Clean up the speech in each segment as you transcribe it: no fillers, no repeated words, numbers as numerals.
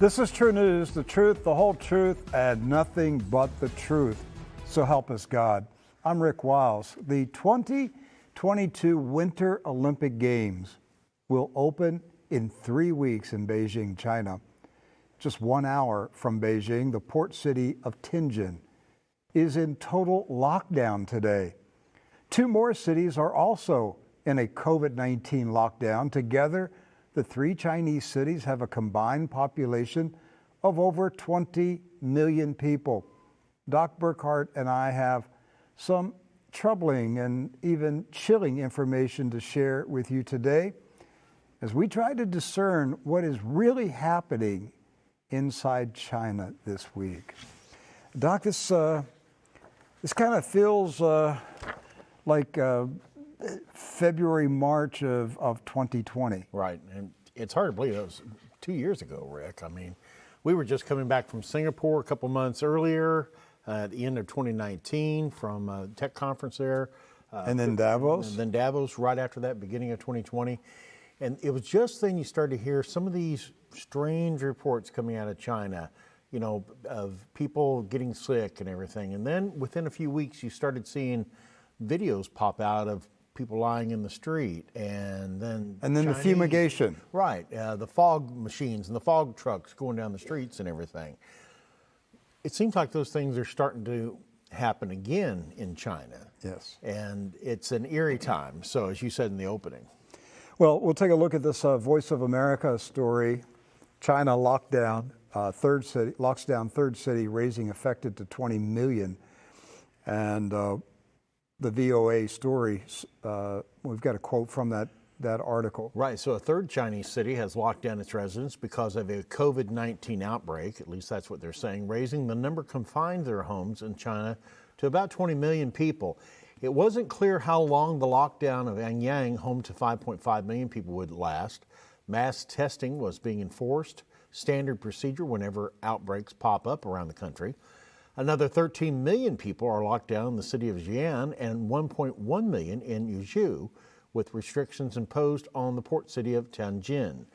This is True News, the truth, the whole truth, and nothing but the truth. So help us God. I'm Rick Wiles. The 2022 Winter Olympic Games will open in 3 weeks in Beijing, China. Just 1 hour from Beijing, the port city of Tianjin is in total lockdown today. 2 more cities are also in a COVID-19 lockdown. Together, the 3 Chinese cities have a combined population of over 20 million people. Doc Burkhart and I have some troubling and even chilling information to share with you today as we try to discern what is really happening inside China this week. Doc, this kind of feels like February, March of 2020. Right, and it's hard to believe that was 2 years ago, Rick. I mean, we were just coming back from Singapore a couple months earlier, at the end of 2019, from a tech conference there. And then Davos? And then Davos right after that, beginning of 2020. And it was just then you started to hear some of these strange reports coming out of China, you know, of people getting sick and everything. And then within a few weeks, you started seeing videos pop out of people lying in the street, and then the fumigation. Right, the fog machines and the fog trucks going down the streets and everything. It seems like those things are starting to happen again in China. Yes. And it's an eerie time, so as you said in the opening. Well, we'll take a look at this Voice of America story. China lockdown, locks down third city, raising affected to 20 million. And the VOA story, we've got a quote from that article. Right, so a third Chinese city has locked down its residents because of a COVID-19 outbreak, at least that's what they're saying, raising the number confined to their homes in China to about 20 million people. It wasn't clear how long the lockdown of Anyang, home to 5.5 million people, would last. Mass testing was being enforced, standard procedure whenever outbreaks pop up around the country. Another 13 million people are locked down in the city of Xi'an and 1.1 million in Yuzhou, with restrictions imposed on the port city of Tianjin.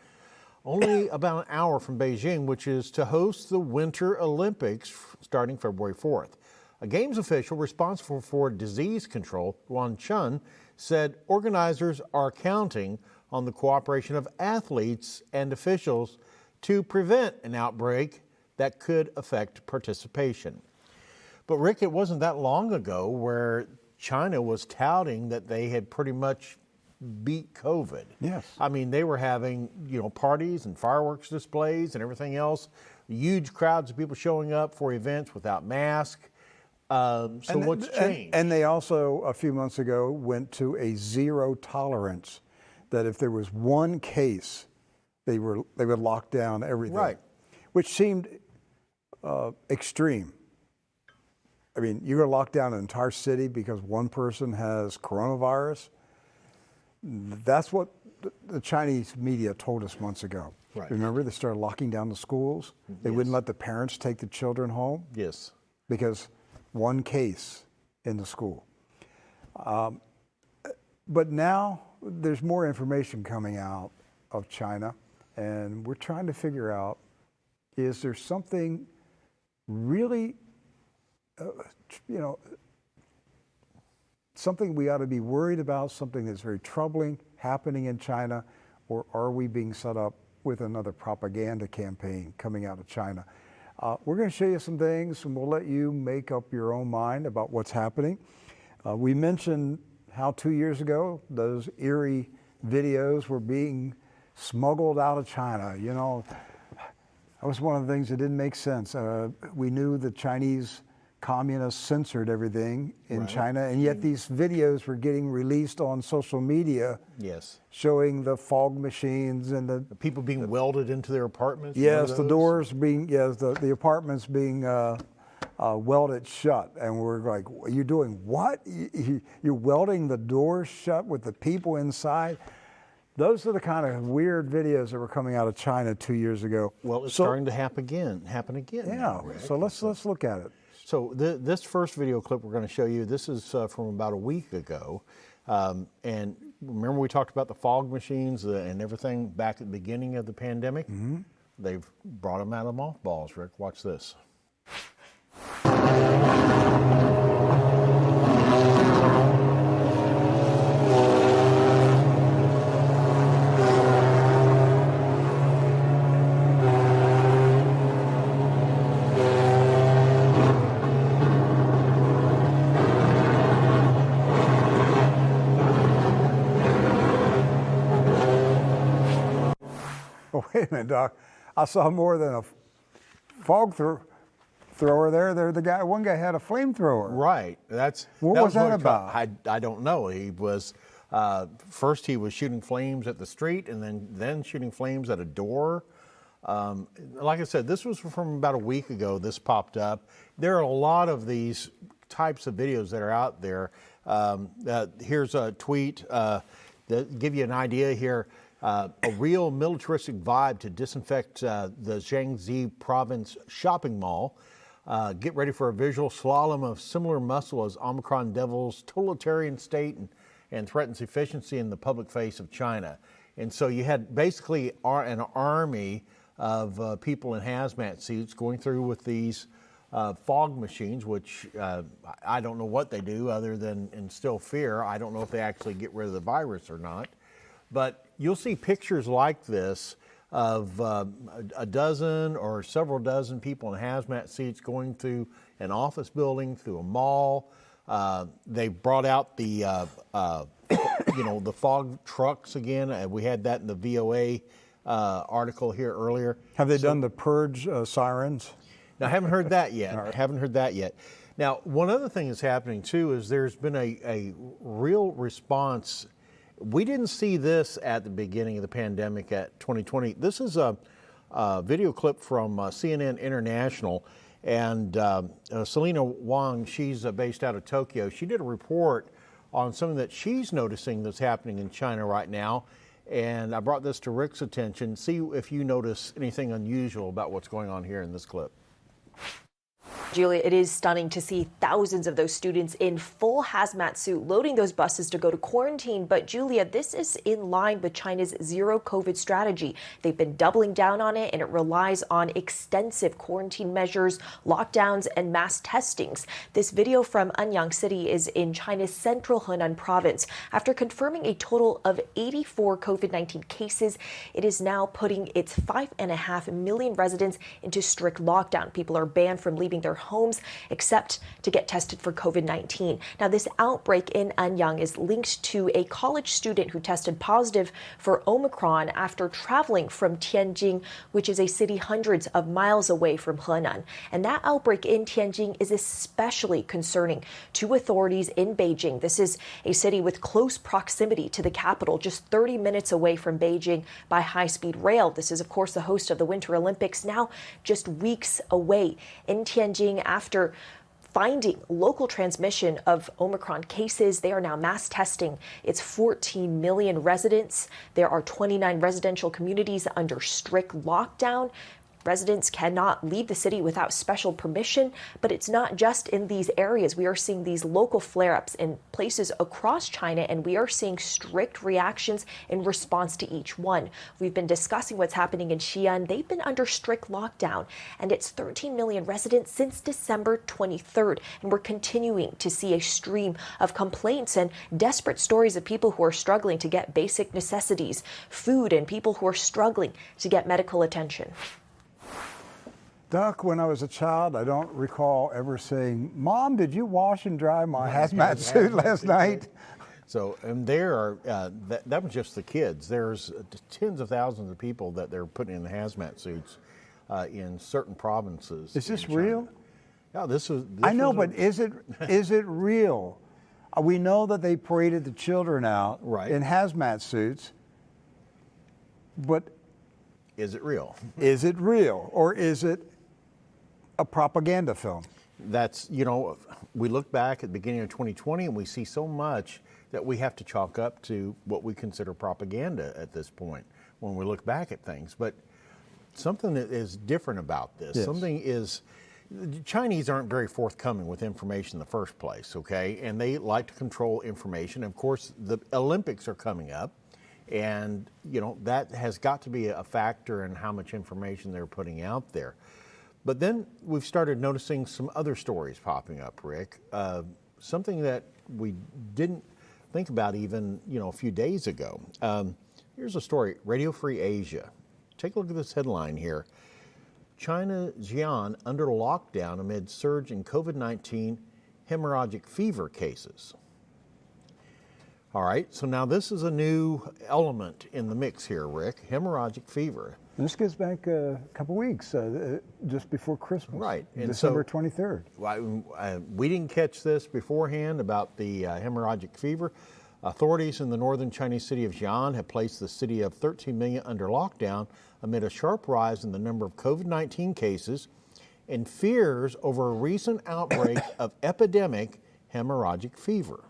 Only about an hour from Beijing, which is to host the Winter Olympics starting February 4th. A Games official responsible for disease control, Yuan Chun, said organizers are counting on the cooperation of athletes and officials to prevent an outbreak that could affect participation. But Rick, it wasn't that long ago where China was touting that they had pretty much beat COVID. Yes. I mean, they were having, parties and fireworks displays and everything else, huge crowds of people showing up for events without masks. What's changed? And they also, a few months ago, went to a zero tolerance, that if there was one case, they would lock down everything. Right. Which seemed extreme. I mean, you're going to lock down an entire city because one person has coronavirus? That's what the Chinese media told us months ago. Right. Remember, they started locking down the schools. They wouldn't let the parents take the children home. Yes. Because one case in the school. But now there's more information coming out of China, and we're trying to figure out, is there something really, something we ought to be worried about, something that's very troubling happening in China, or are we being set up with another propaganda campaign coming out of China? We're going to show you some things, and we'll let you make up your own mind about what's happening. We mentioned how 2 years ago those eerie videos were being smuggled out of China. That was one of the things that didn't make sense. We knew the Chinese communists censored everything in China, and yet these videos were getting released on social media. Yes. Showing the fog machines and the people being welded into their apartments. Yes, the doors being, the apartments being welded shut. And we're like, you're doing what? You're welding the doors shut with the people inside? Those are the kind of weird videos that were coming out of China 2 years ago. Well, it's starting to happen again. Yeah, now, so let's look at it. So this first video clip we're going to show you, this is from about a week ago. And remember we talked about the fog machines and everything back at the beginning of the pandemic? Mm-hmm. they've brought them out of mothballs, Rick. Watch this. Oh, wait a minute, Doc. I saw more than a fog thrower there. One guy had a flamethrower. Right. What was that about? I don't know. He was first he was shooting flames at the street, and then shooting flames at a door. Like I said, this was from about a week ago. This popped up. There are a lot of these types of videos that are out there. Here's a tweet that give you an idea here. A real militaristic vibe to disinfect the Jiangxi province shopping mall. Get ready for a visual slalom of similar muscle as Omicron Devil's totalitarian state and threatens efficiency in the public face of China. And so you had basically an army of people in hazmat suits going through with these fog machines, which I don't know what they do other than instill fear. I don't know if they actually get rid of the virus or not. But you'll see pictures like this of a dozen or several dozen people in hazmat suits going through an office building, through a mall. They brought out the the fog trucks again. We had that in the VOA article here earlier. Have they done the purge sirens? Now, I haven't heard that yet. Right. Haven't heard that yet. Now, one other thing that's happening too is there's been a real response. We didn't see this at the beginning of the pandemic at 2020. This is a video clip from CNN International, and Selena Wang, she's based out of Tokyo. She did a report on something that she's noticing that's happening in China right now, and I brought this to Rick's attention. See if you notice anything unusual about what's going on here in this clip. Julia, it is stunning to see thousands of those students in full hazmat suit loading those buses to go to quarantine. But Julia, this is in line with China's zero COVID strategy. They've been doubling down on it, and it relies on extensive quarantine measures, lockdowns, and mass testings. This video from Anyang City is in China's central Henan province. After confirming a total of 84 COVID-19 cases, it is now putting its 5.5 million residents into strict lockdown. People are banned from leaving their homes except to get tested for COVID-19. Now, this outbreak in Anyang is linked to a college student who tested positive for Omicron after traveling from Tianjin, which is a city hundreds of miles away from Henan. And that outbreak in Tianjin is especially concerning to authorities in Beijing. This is a city with close proximity to the capital, just 30 minutes away from Beijing by high-speed rail. This is, of course, the host of the Winter Olympics, now just weeks away. In Tianjin, after finding local transmission of Omicron cases, they are now mass testing its 14 million residents. There are 29 residential communities under strict lockdown. Residents cannot leave the city without special permission, but it's not just in these areas. We are seeing these local flare-ups in places across China, and we are seeing strict reactions in response to each one. We've been discussing what's happening in Xi'an. They've been under strict lockdown, and it's 13 million residents since December 23rd. And we're continuing to see a stream of complaints and desperate stories of people who are struggling to get basic necessities, food, and people who are struggling to get medical attention. Doc, when I was a child, I don't recall ever saying, "Mom, did you wash and dry my hazmat suit last night?" So, and there are, that was just the kids. There's tens of thousands of people that they're putting in hazmat suits in certain provinces. Is this real? Yeah, this I know, but is it real? We know that they paraded the children out in hazmat suits, but is it real? Is it real, or is it a propaganda film? That's, we look back at the beginning of 2020 and we see so much that we have to chalk up to what we consider propaganda at this point when we look back at things. But something that is different about this, the Chinese aren't very forthcoming with information in the first place, okay? And they like to control information. Of course, the Olympics are coming up. And, that has got to be a factor in how much information they're putting out there. But then we've started noticing some other stories popping up, Rick. Something that we didn't think about even, a few days ago. Here's a story, Radio Free Asia. Take a look at this headline here. China, Xi'an under lockdown amid surge in COVID-19 hemorrhagic fever cases. All right, so now this is a new element in the mix here, Rick, hemorrhagic fever. This goes back a couple weeks, just before Christmas. Right. And December 23rd. We didn't catch this beforehand about the hemorrhagic fever. Authorities in the northern Chinese city of Xi'an have placed the city of 13 million under lockdown amid a sharp rise in the number of COVID-19 cases and fears over a recent outbreak of epidemic hemorrhagic fever.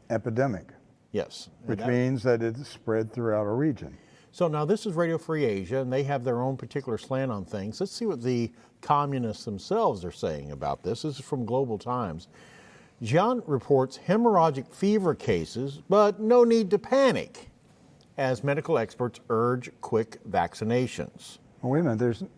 Epidemic. Yes. Which means that it's spread throughout a region. So now this is Radio Free Asia, and they have their own particular slant on things. Let's see what the communists themselves are saying about this. This is from Global Times. Xi'an reports hemorrhagic fever cases, but no need to panic, as medical experts urge quick vaccinations. Well, wait a minute.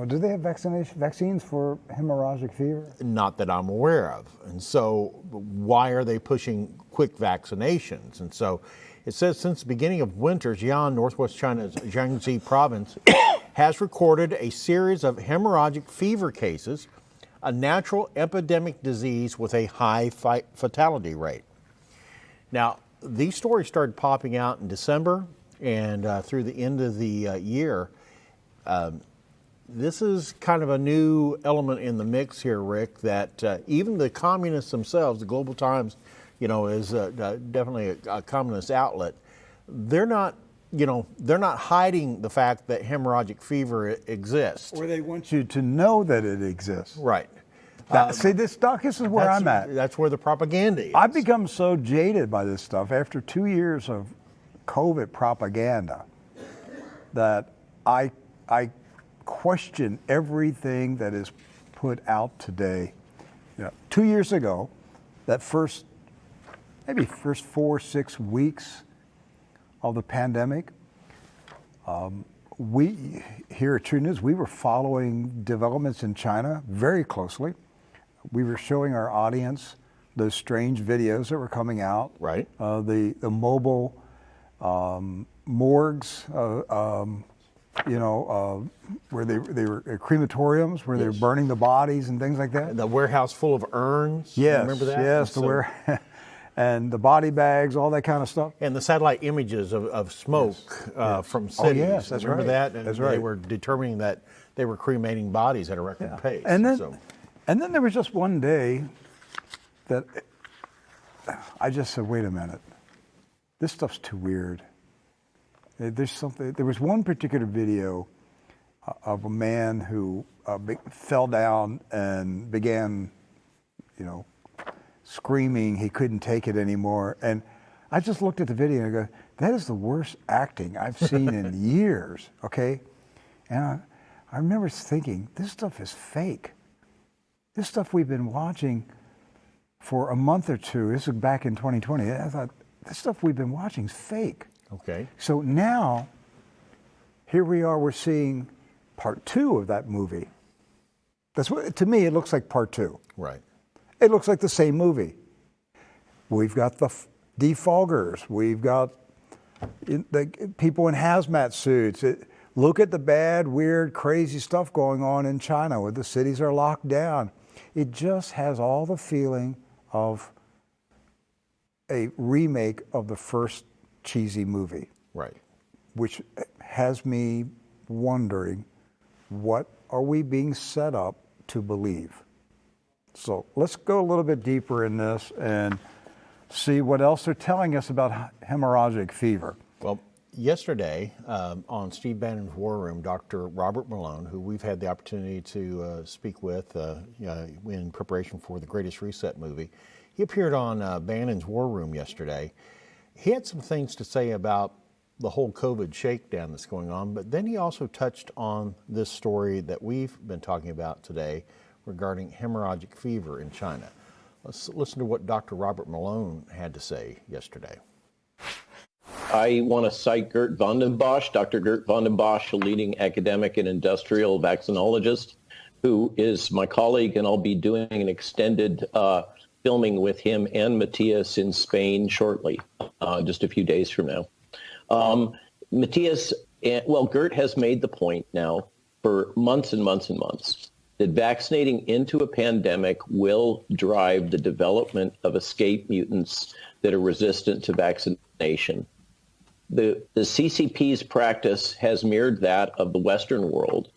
Do they have vaccines for hemorrhagic fever? Not that I'm aware of. And so why are they pushing quick vaccinations? And so it says since the beginning of winter, Xi'an, northwest China's Jiangxi province, has recorded a series of hemorrhagic fever cases, a natural epidemic disease with a high fatality rate. Now, these stories started popping out in December and through the end of the year. This is kind of a new element in the mix here, Rick, that even the communists themselves, the Global Times, is definitely a communist outlet. They're not hiding the fact that hemorrhagic fever exists. Or they want you to know that it exists. Right. See, this is where I'm at. That's where the propaganda is. I've become so jaded by this stuff after 2 years of COVID propaganda that I question everything that is put out today. 2 years ago, that first 4-6 weeks of the pandemic, we here at True News, we were following developments in China very closely. We were showing our audience those strange videos that were coming out. Right. The mobile morgues, where they were crematoriums, where they were burning the bodies and things like that. The warehouse full of urns. Yes, remember that? yes, and the body bags, all that kind of stuff. And the satellite images of smoke from cities. Oh, yes, that's remember right. that? And that's right. They were determining that they were cremating bodies at a record pace. And then there was just one day that I just said, wait a minute, this stuff's too weird. There's something. There was one particular video of a man who fell down and began, screaming. He couldn't take it anymore. And I just looked at the video and I go, that is the worst acting I've seen in years. Okay, and I remember thinking, this stuff is fake. This stuff we've been watching for a month or two. This was back in 2020. I thought, this stuff we've been watching is fake. Okay. So now, here we are, we're seeing part 2 of that movie. That's what, to me, it looks like part 2. Right. It looks like the same movie. We've got the defoggers. We've got the people in hazmat suits. Look at the bad, weird, crazy stuff going on in China where the cities are locked down. It just has all the feeling of a remake of the first cheesy movie. Right. Which has me wondering, what are we being set up to believe? So let's go a little bit deeper in this and see what else they're telling us about hemorrhagic fever. Well, yesterday on Steve Bannon's War Room, Dr. Robert Malone, who we've had the opportunity to speak with in preparation for the Greatest Reset movie, he appeared on Bannon's War Room yesterday. He had some things to say about the whole COVID shakedown that's going on, but then he also touched on this story that we've been talking about today regarding hemorrhagic fever in China. Let's listen to what Dr. Robert Malone had to say yesterday. I want to cite Gert van den Bosch, Dr. Gert van den Bosch, a leading academic and industrial vaccinologist, who is my colleague, and I'll be doing an extended filming with him and Matthias in Spain shortly, just a few days from now. Matthias, Gert has made the point now for months and months and months that vaccinating into a pandemic will drive the development of escape mutants that are resistant to vaccination. The CCP's practice has mirrored that of the Western world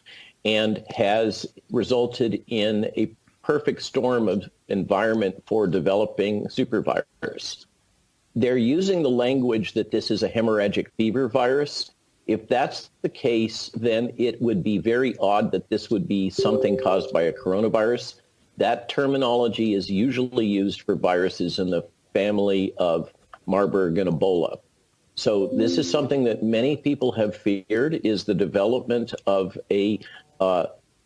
and has resulted in a perfect storm of environment for developing supervirus. They're using the language that this is a hemorrhagic fever virus. If that's the case, then it would be very odd that this would be something caused by a coronavirus. That terminology is usually used for viruses in the family of Marburg and Ebola. So this is something that many people have feared, is the development of a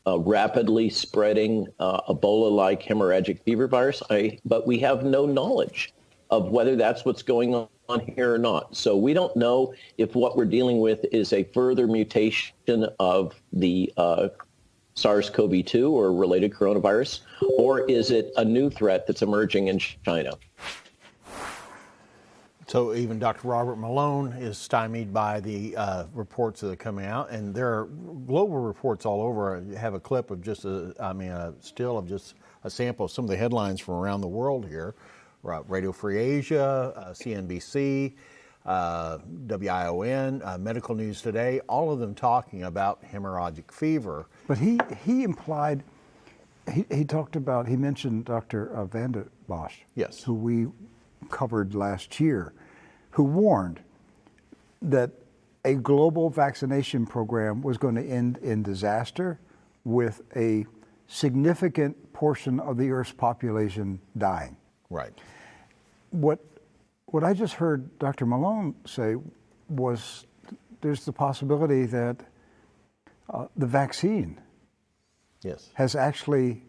rapidly spreading Ebola-like hemorrhagic fever virus. But we have no knowledge of whether that's what's going on here or not. So we don't know if what we're dealing with is a further mutation of the SARS-CoV-2 or related coronavirus, or is it a new threat that's emerging in China? So even Dr. Robert Malone is stymied by the reports that are coming out, and there are global reports all over. I have a clip of just a still of just a sample of some of the headlines from around the world here. Radio Free Asia, CNBC, WION, Medical News Today, all of them talking about hemorrhagic fever. But he implied, he talked about, he mentioned Dr. Van den Bosch, Yes, who we covered last year, who warned that a global vaccination program was going to end in disaster with a significant portion of the Earth's population dying. right. What I just heard Dr. Malone say was there's the possibility that the vaccine Yes. has actually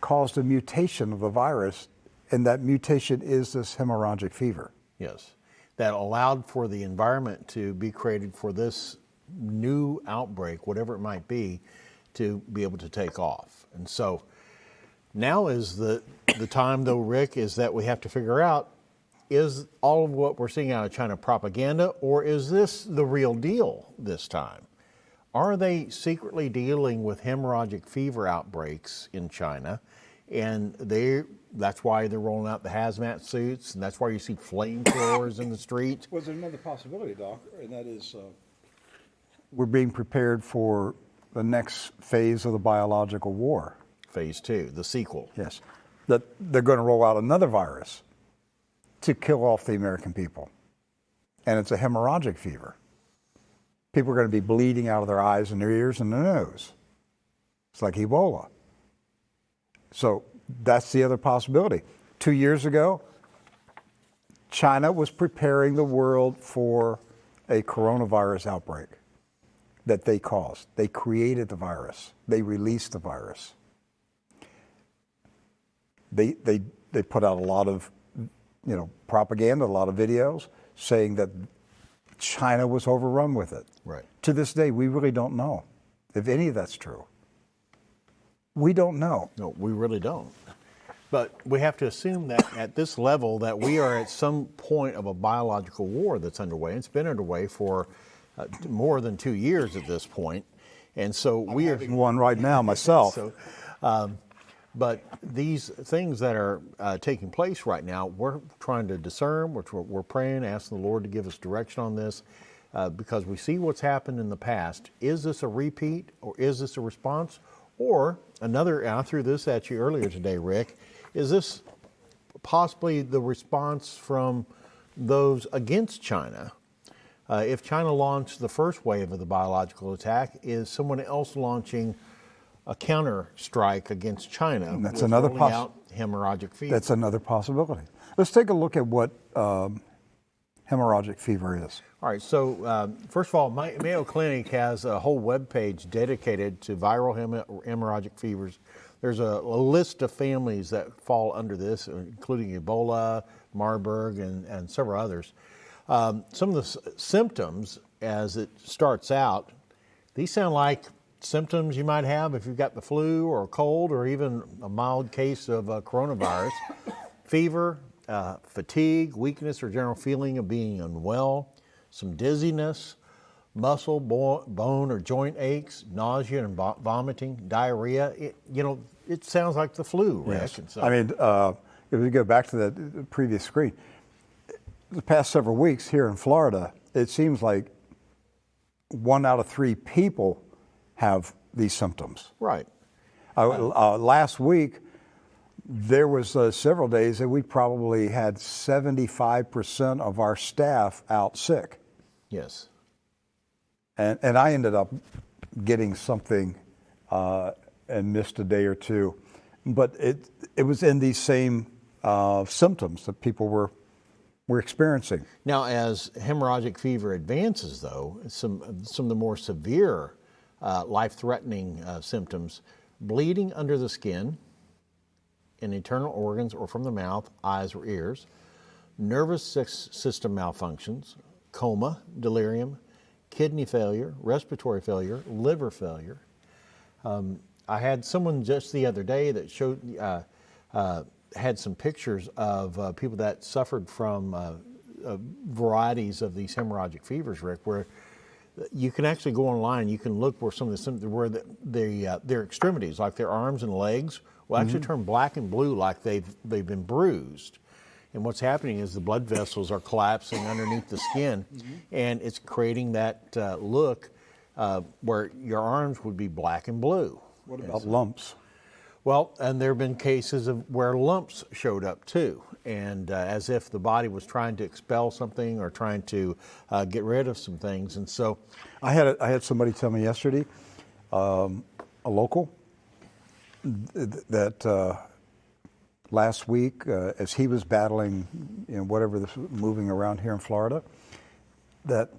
caused a mutation of the virus, and that mutation is this hemorrhagic fever. Yes, that allowed for the environment to be created for this new outbreak, whatever it might be, to be able to take off. And so now is the time, though, Rick, is that we have to figure out, is all of what we're seeing out of China propaganda, or is this the real deal this time? Are they secretly dealing with hemorrhagic fever outbreaks in China? And that's why they're rolling out the hazmat suits, and that's why you see flamethrowers in the street. Well, there's another possibility, Doc, and that is we're being prepared for the next phase of the biological war. Phase 2, the sequel. Yes, that they're going to roll out another virus to kill off the American people, and it's a hemorrhagic fever. People are going to be bleeding out of their eyes and their ears and their nose. It's like Ebola. So that's the other possibility. 2 years ago, China was preparing the world for a coronavirus outbreak that they caused. They created the virus. They released the virus. They put out a lot of propaganda, a lot of videos saying that China was overrun with it. Right. To this day, we really don't know if any of that's true. We don't know. No, we really don't. But we have to assume that at this level that we are at some point of a biological war that's underway. It's been underway for more than 2 years at this point. And so we are having one right now myself. But these things that are taking place right now, we're trying to discern, we're praying, asking the Lord to give us direction on this, because we see what's happened in the past. Is this a repeat, or is this a response? Or another, I threw this at you earlier today, Rick, is this possibly the response from those against China? If China launched the first wave of the biological attack, is someone else launching a counter strike against China? And that's another hemorrhagic fever. That's another possibility. Let's take a look at what hemorrhagic fever is. All right, so first of all, Mayo Clinic has a whole webpage dedicated to viral hemorrhagic fevers. There's a list of families that fall under this, including Ebola, Marburg, and several others. Some of the symptoms as it starts out, these sound like symptoms you might have if you've got the flu or a cold or even a mild case of coronavirus. Fever, fatigue, weakness, or general feeling of being unwell, some dizziness, muscle, bone, or joint aches, nausea and vomiting, diarrhea. It sounds like the flu, Rick. Yes. And so, I mean, if we go back to that previous screen, the past several weeks here in Florida, it seems like 1 out of 3 people have these symptoms. right. Last week, there was several days that we probably had 75% of our staff out sick. Yes. And I ended up getting something and missed a day or two. But it was in these same symptoms that people were experiencing. Now, as hemorrhagic fever advances, though, some of the more severe life-threatening symptoms, bleeding under the skin, in internal organs or from the mouth, eyes, or ears, nervous system malfunctions, coma, delirium, kidney failure, respiratory failure, liver failure. I had someone just the other day that showed had some pictures of people that suffered from varieties of these hemorrhagic fevers, Rick, where you can actually go online, you can look where some of the symptoms, where their extremities, like their arms and legs, will actually turn black and blue, like they've been bruised. And what's happening is the blood vessels are collapsing underneath the skin, and it's creating that look where your arms would be black and blue. What about lumps? Well, and there have been cases of where lumps showed up too, and as if the body was trying to expel something or trying to get rid of some things. And so, I had somebody tell me yesterday, a local, that last week, as he was battling, whatever this moving around here in Florida, that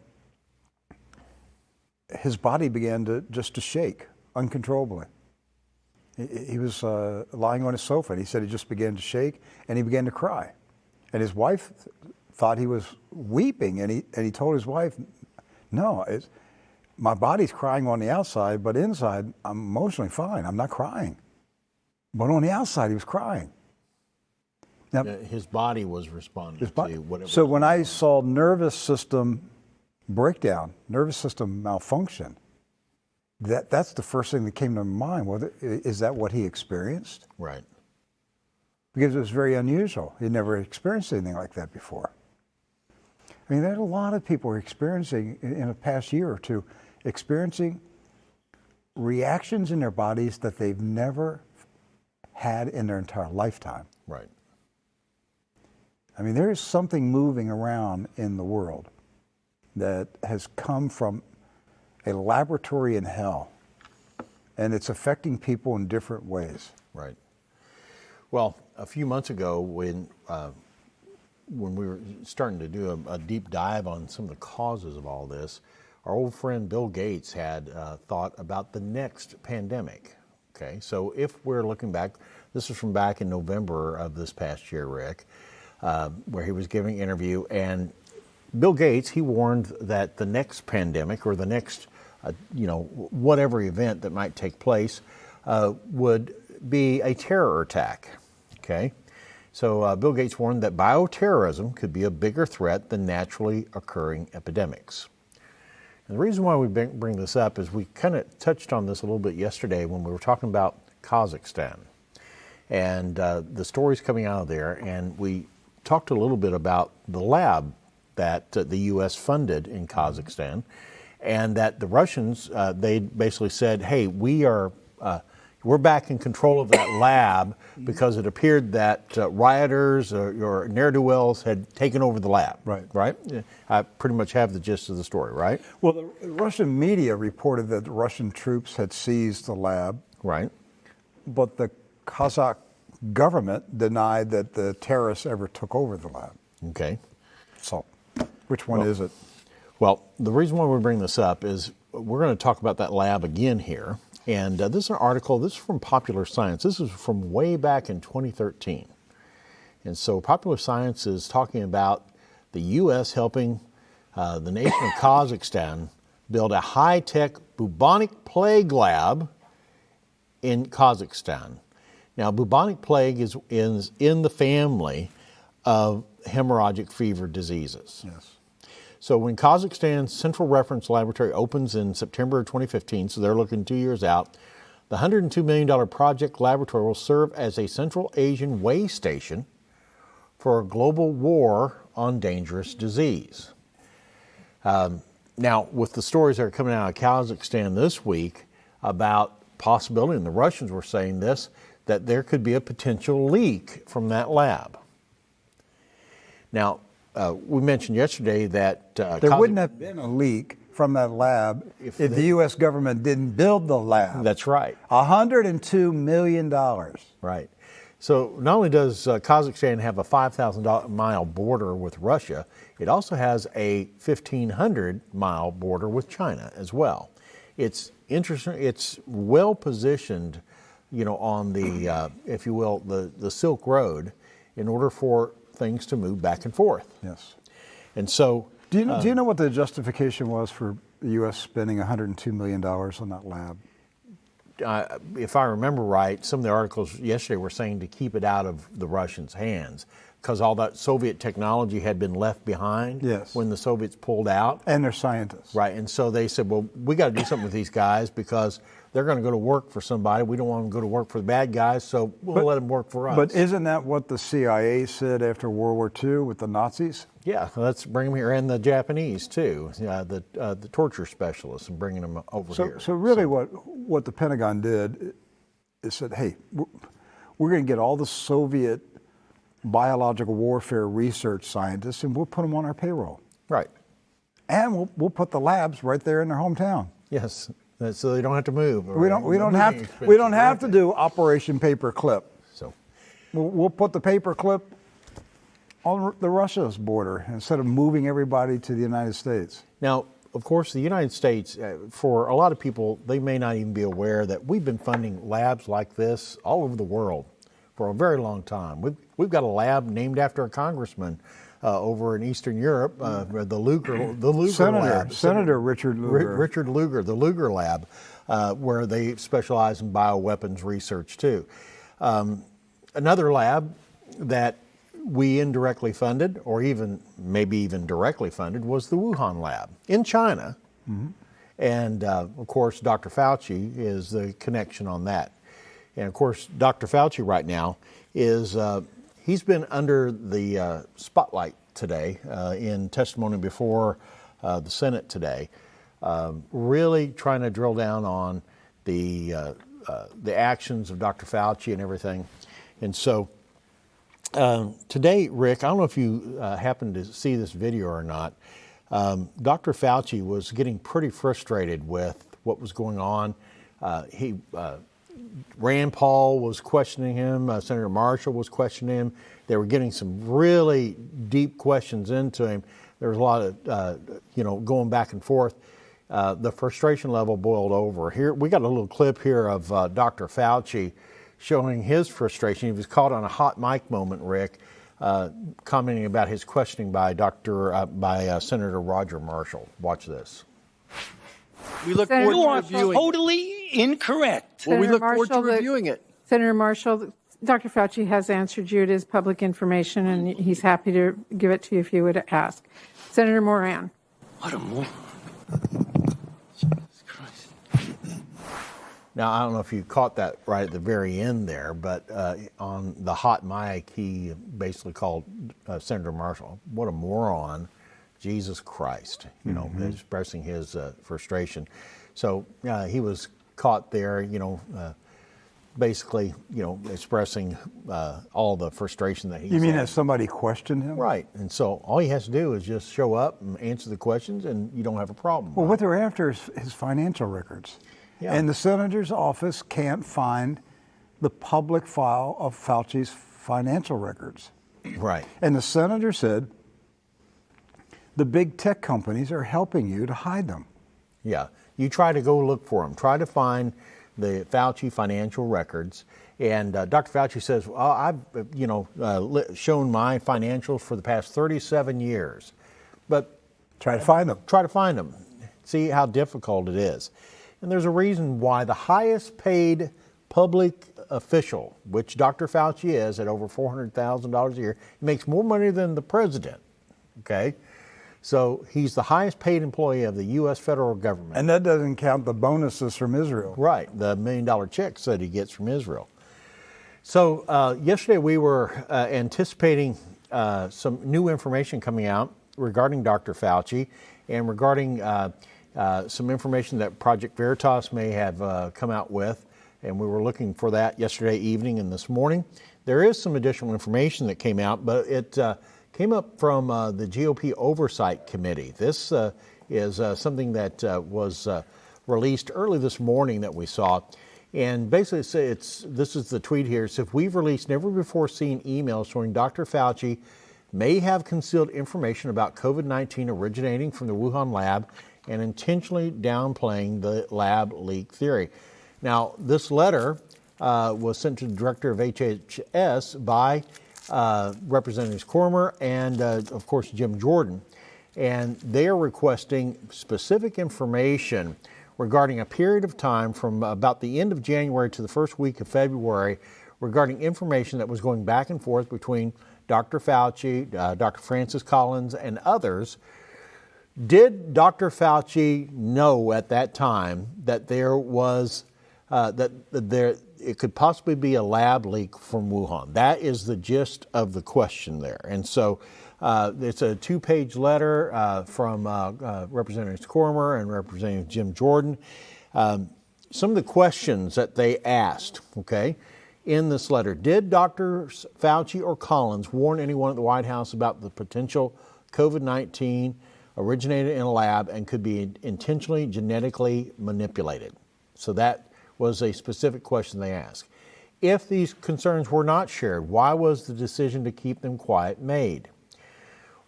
his body began to shake uncontrollably. He was lying on his sofa, and he said he just began to shake, and he began to cry. And his wife thought he was weeping, and he told his wife, "No, my body's crying on the outside, but inside I'm emotionally fine. I'm not crying." But on the outside, he was crying. Now, his body was responding to whatever. So when I saw nervous system breakdown, nervous system malfunction, that's the first thing that came to my mind. Well, is that what he experienced? Right. Because it was very unusual. He'd never experienced anything like that before. I mean, there's a lot of people who are experiencing, in the past year or two, experiencing reactions in their bodies that they've never had in their entire lifetime. Right. I mean, there is something moving around in the world that has come from a laboratory in hell, and it's affecting people in different ways. Right. Well, a few months ago, when we were starting to do a deep dive on some of the causes of all this, our old friend Bill Gates had thought about the next pandemic. Okay, so if we're looking back, this is from back in November of this past year, Rick, where he was giving an interview, and Bill Gates, he warned that the next pandemic or the next, whatever event that might take place would be a terror attack. Okay, so Bill Gates warned that bioterrorism could be a bigger threat than naturally occurring epidemics. And the reason why we bring this up is we kind of touched on this a little bit yesterday when we were talking about Kazakhstan and the stories coming out of there, and we talked a little bit about the lab that the U.S. funded in Kazakhstan, and that the Russians, they basically said, hey, we're back in control of that lab because it appeared that rioters or ne'er-do-wells had taken over the lab. Right? I pretty much have the gist of the story, right? Well, the Russian media reported that the Russian troops had seized the lab. Right. But the Kazakh government denied that the terrorists ever took over the lab. Okay. So, which one is it? Well, the reason why we bring this up is we're going to talk about that lab again here. And this is an article, this is from Popular Science. This is from way back in 2013. And so Popular Science is talking about the U.S. helping the nation of Kazakhstan build a high-tech bubonic plague lab in Kazakhstan. Now, bubonic plague is in the family of hemorrhagic fever diseases. Yes. So when Kazakhstan's Central Reference Laboratory opens in September of 2015, so they're looking 2 years out, the $102 million project laboratory will serve as a Central Asian way station for a global war on dangerous disease. Now, with the stories that are coming out of Kazakhstan this week about possibility, and the Russians were saying this, that there could be a potential leak from that lab. Now, we mentioned yesterday that there wouldn't have been a leak from that lab if the U.S. government didn't build the lab. That's right. $102 million. Right. So not only does Kazakhstan have a 5,000-mile border with Russia, it also has a 1,500-mile border with China as well. It's interesting. It's well positioned, on the, if you will, the Silk Road, in order for things to move back and forth. Yes. And so, do you know what the justification was for the U.S. spending $102 million on that lab? If I remember right, some of the articles yesterday were saying to keep it out of the Russians' hands because all that Soviet technology had been left behind when the Soviets pulled out. And their scientists. Right, and so they said, well, we got to do something with these guys because they're going to go to work for somebody. We don't want them to go to work for the bad guys, so we'll let them work for us. But isn't that what the CIA said after World War II with the Nazis? Yeah, let's bring them here, and the Japanese too, the torture specialists, and bringing them over here. So really what the Pentagon did is said, hey, we're going to get all the Soviet biological warfare research scientists and we'll put them on our payroll. Right. And we'll put the labs right there in their hometown. Yes, so they don't have to move. We don't have to do Operation Paperclip. So we'll put the paperclip on the Russia's border instead of moving everybody to the United States. Now, of course, the United States, for a lot of people, they may not even be aware that we've been funding labs like this all over the world for a very long time. We've got a lab named after a congressman over in Eastern Europe, the Luger Lab. Senator Richard Lugar. Richard Lugar, the Lugar Lab, where they specialize in bioweapons research too. Another lab that we indirectly funded, or maybe even directly funded, was the Wuhan lab in China. Mm-hmm. And of course, Dr. Fauci is the connection on that. And of course, Dr. Fauci right now is, he's been under the spotlight today in testimony before the Senate today, really trying to drill down on the actions of Dr. Fauci and everything. And so today, Rick, I don't know if you happened to see this video or not. Dr. Fauci was getting pretty frustrated with what was going on. Rand Paul was questioning him. Senator Marshall was questioning him. They were getting some really deep questions into him. There was a lot of, going back and forth. The frustration level boiled over. Here, we got a little clip here of Dr. Fauci showing his frustration. He was caught on a hot mic moment, Rick, commenting about his questioning by Senator Roger Marshall. Watch this. We look forward to reviewing. Totally incorrect. Well, we look forward to reviewing it. Senator Marshall, Dr. Fauci has answered you. It is public information, and he's happy to give it to you if you would ask. Senator Moran. What a moron. Jesus Christ. Now, I don't know if you caught that right at the very end there, but on the hot mic, he basically called Senator Marshall, what a moron. Jesus Christ, expressing his frustration. So he was caught there, basically, expressing all the frustration that he You mean as somebody questioned him? Right. And so all he has to do is just show up and answer the questions, and you don't have a problem. Well, what they're after is his financial records. Yeah. And the senator's office can't find the public file of Fauci's financial records. Right. And the senator said, the big tech companies are helping you to hide them. Yeah. You try to go look for them. Try to find the Fauci financial records. And Dr. Fauci says, well, I've shown my financials for the past 37 years. But Try to find them. Try to find them. See how difficult it is. And there's a reason why the highest paid public official, which Dr. Fauci is at over $400,000 a year, makes more money than the president. Okay? So he's the highest paid employee of the U.S. federal government. And that doesn't count the bonuses from Israel. Right, the $1 million checks that he gets from Israel. So yesterday we were anticipating some new information coming out regarding Dr. Fauci and regarding some information that Project Veritas may have come out with, and we were looking for that yesterday evening and this morning. There is some additional information that came out, but it came up from the GOP Oversight Committee. This is something that was released early this morning that we saw. And basically, this is the tweet here. It says, we've released never-before-seen emails showing Dr. Fauci may have concealed information about COVID-19 originating from the Wuhan lab and intentionally downplaying the lab leak theory. Now, this letter was sent to the director of HHS by Representatives Cormer and, of course, Jim Jordan. And they are requesting specific information regarding a period of time from about the end of January to the first week of February regarding information that was going back and forth between Dr. Fauci, Dr. Francis Collins, and others. Did Dr. Fauci know at that time that there was it could possibly be a lab leak from Wuhan? That is the gist of the question there. And so it's a 2-page letter from Representatives Cormer and Representative Jim Jordan. Some of the questions that they asked, okay, in this letter: did Dr. Fauci or Collins warn anyone at the White House about the potential COVID-19 originated in a lab and could be intentionally genetically manipulated? So that was a specific question they asked. If these concerns were not shared, why was the decision to keep them quiet made?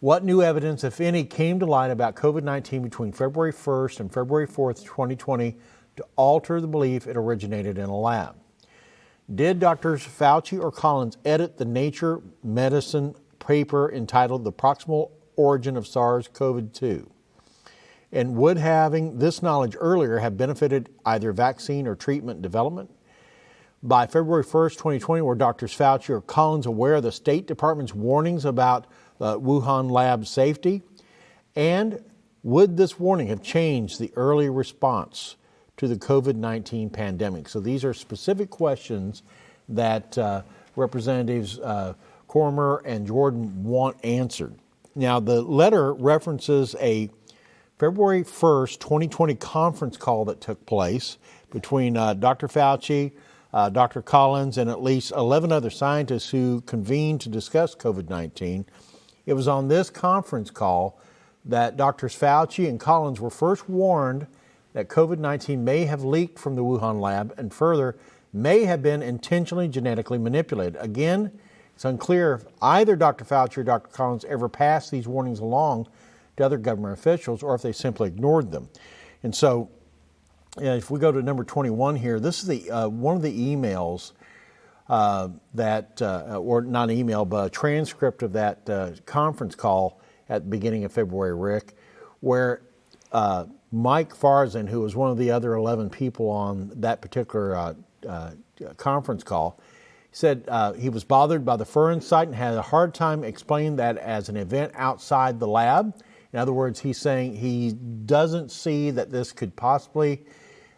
What new evidence, if any, came to light about COVID-19 between February 1st and February 4th, 2020 to alter the belief it originated in a lab? Did Drs. Fauci or Collins edit the Nature Medicine paper entitled The Proximal Origin of SARS-CoV-2? And would having this knowledge earlier have benefited either vaccine or treatment development? By February 1st, 2020, were Drs. Fauci or Collins aware of the State Department's warnings about Wuhan lab safety? And would this warning have changed the early response to the COVID-19 pandemic? So these are specific questions that Representatives Cormer and Jordan want answered. Now, the letter references a February 1st, 2020 conference call that took place between Dr. Fauci, Dr. Collins, and at least 11 other scientists who convened to discuss COVID-19. It was on this conference call that Drs. Fauci and Collins were first warned that COVID-19 may have leaked from the Wuhan lab and further may have been intentionally genetically manipulated. Again, it's unclear if either Dr. Fauci or Dr. Collins ever passed these warnings along to other government officials or if they simply ignored them. And so if we go to number 21 here, this is the one of the emails or not email, but a transcript of that conference call at the beginning of February, Rick, where Mike Farzan, who was one of the other 11 people on that particular conference call, said he was bothered by the Furin site and had a hard time explaining that as an event outside the lab. In other words, he's saying he doesn't see that this could possibly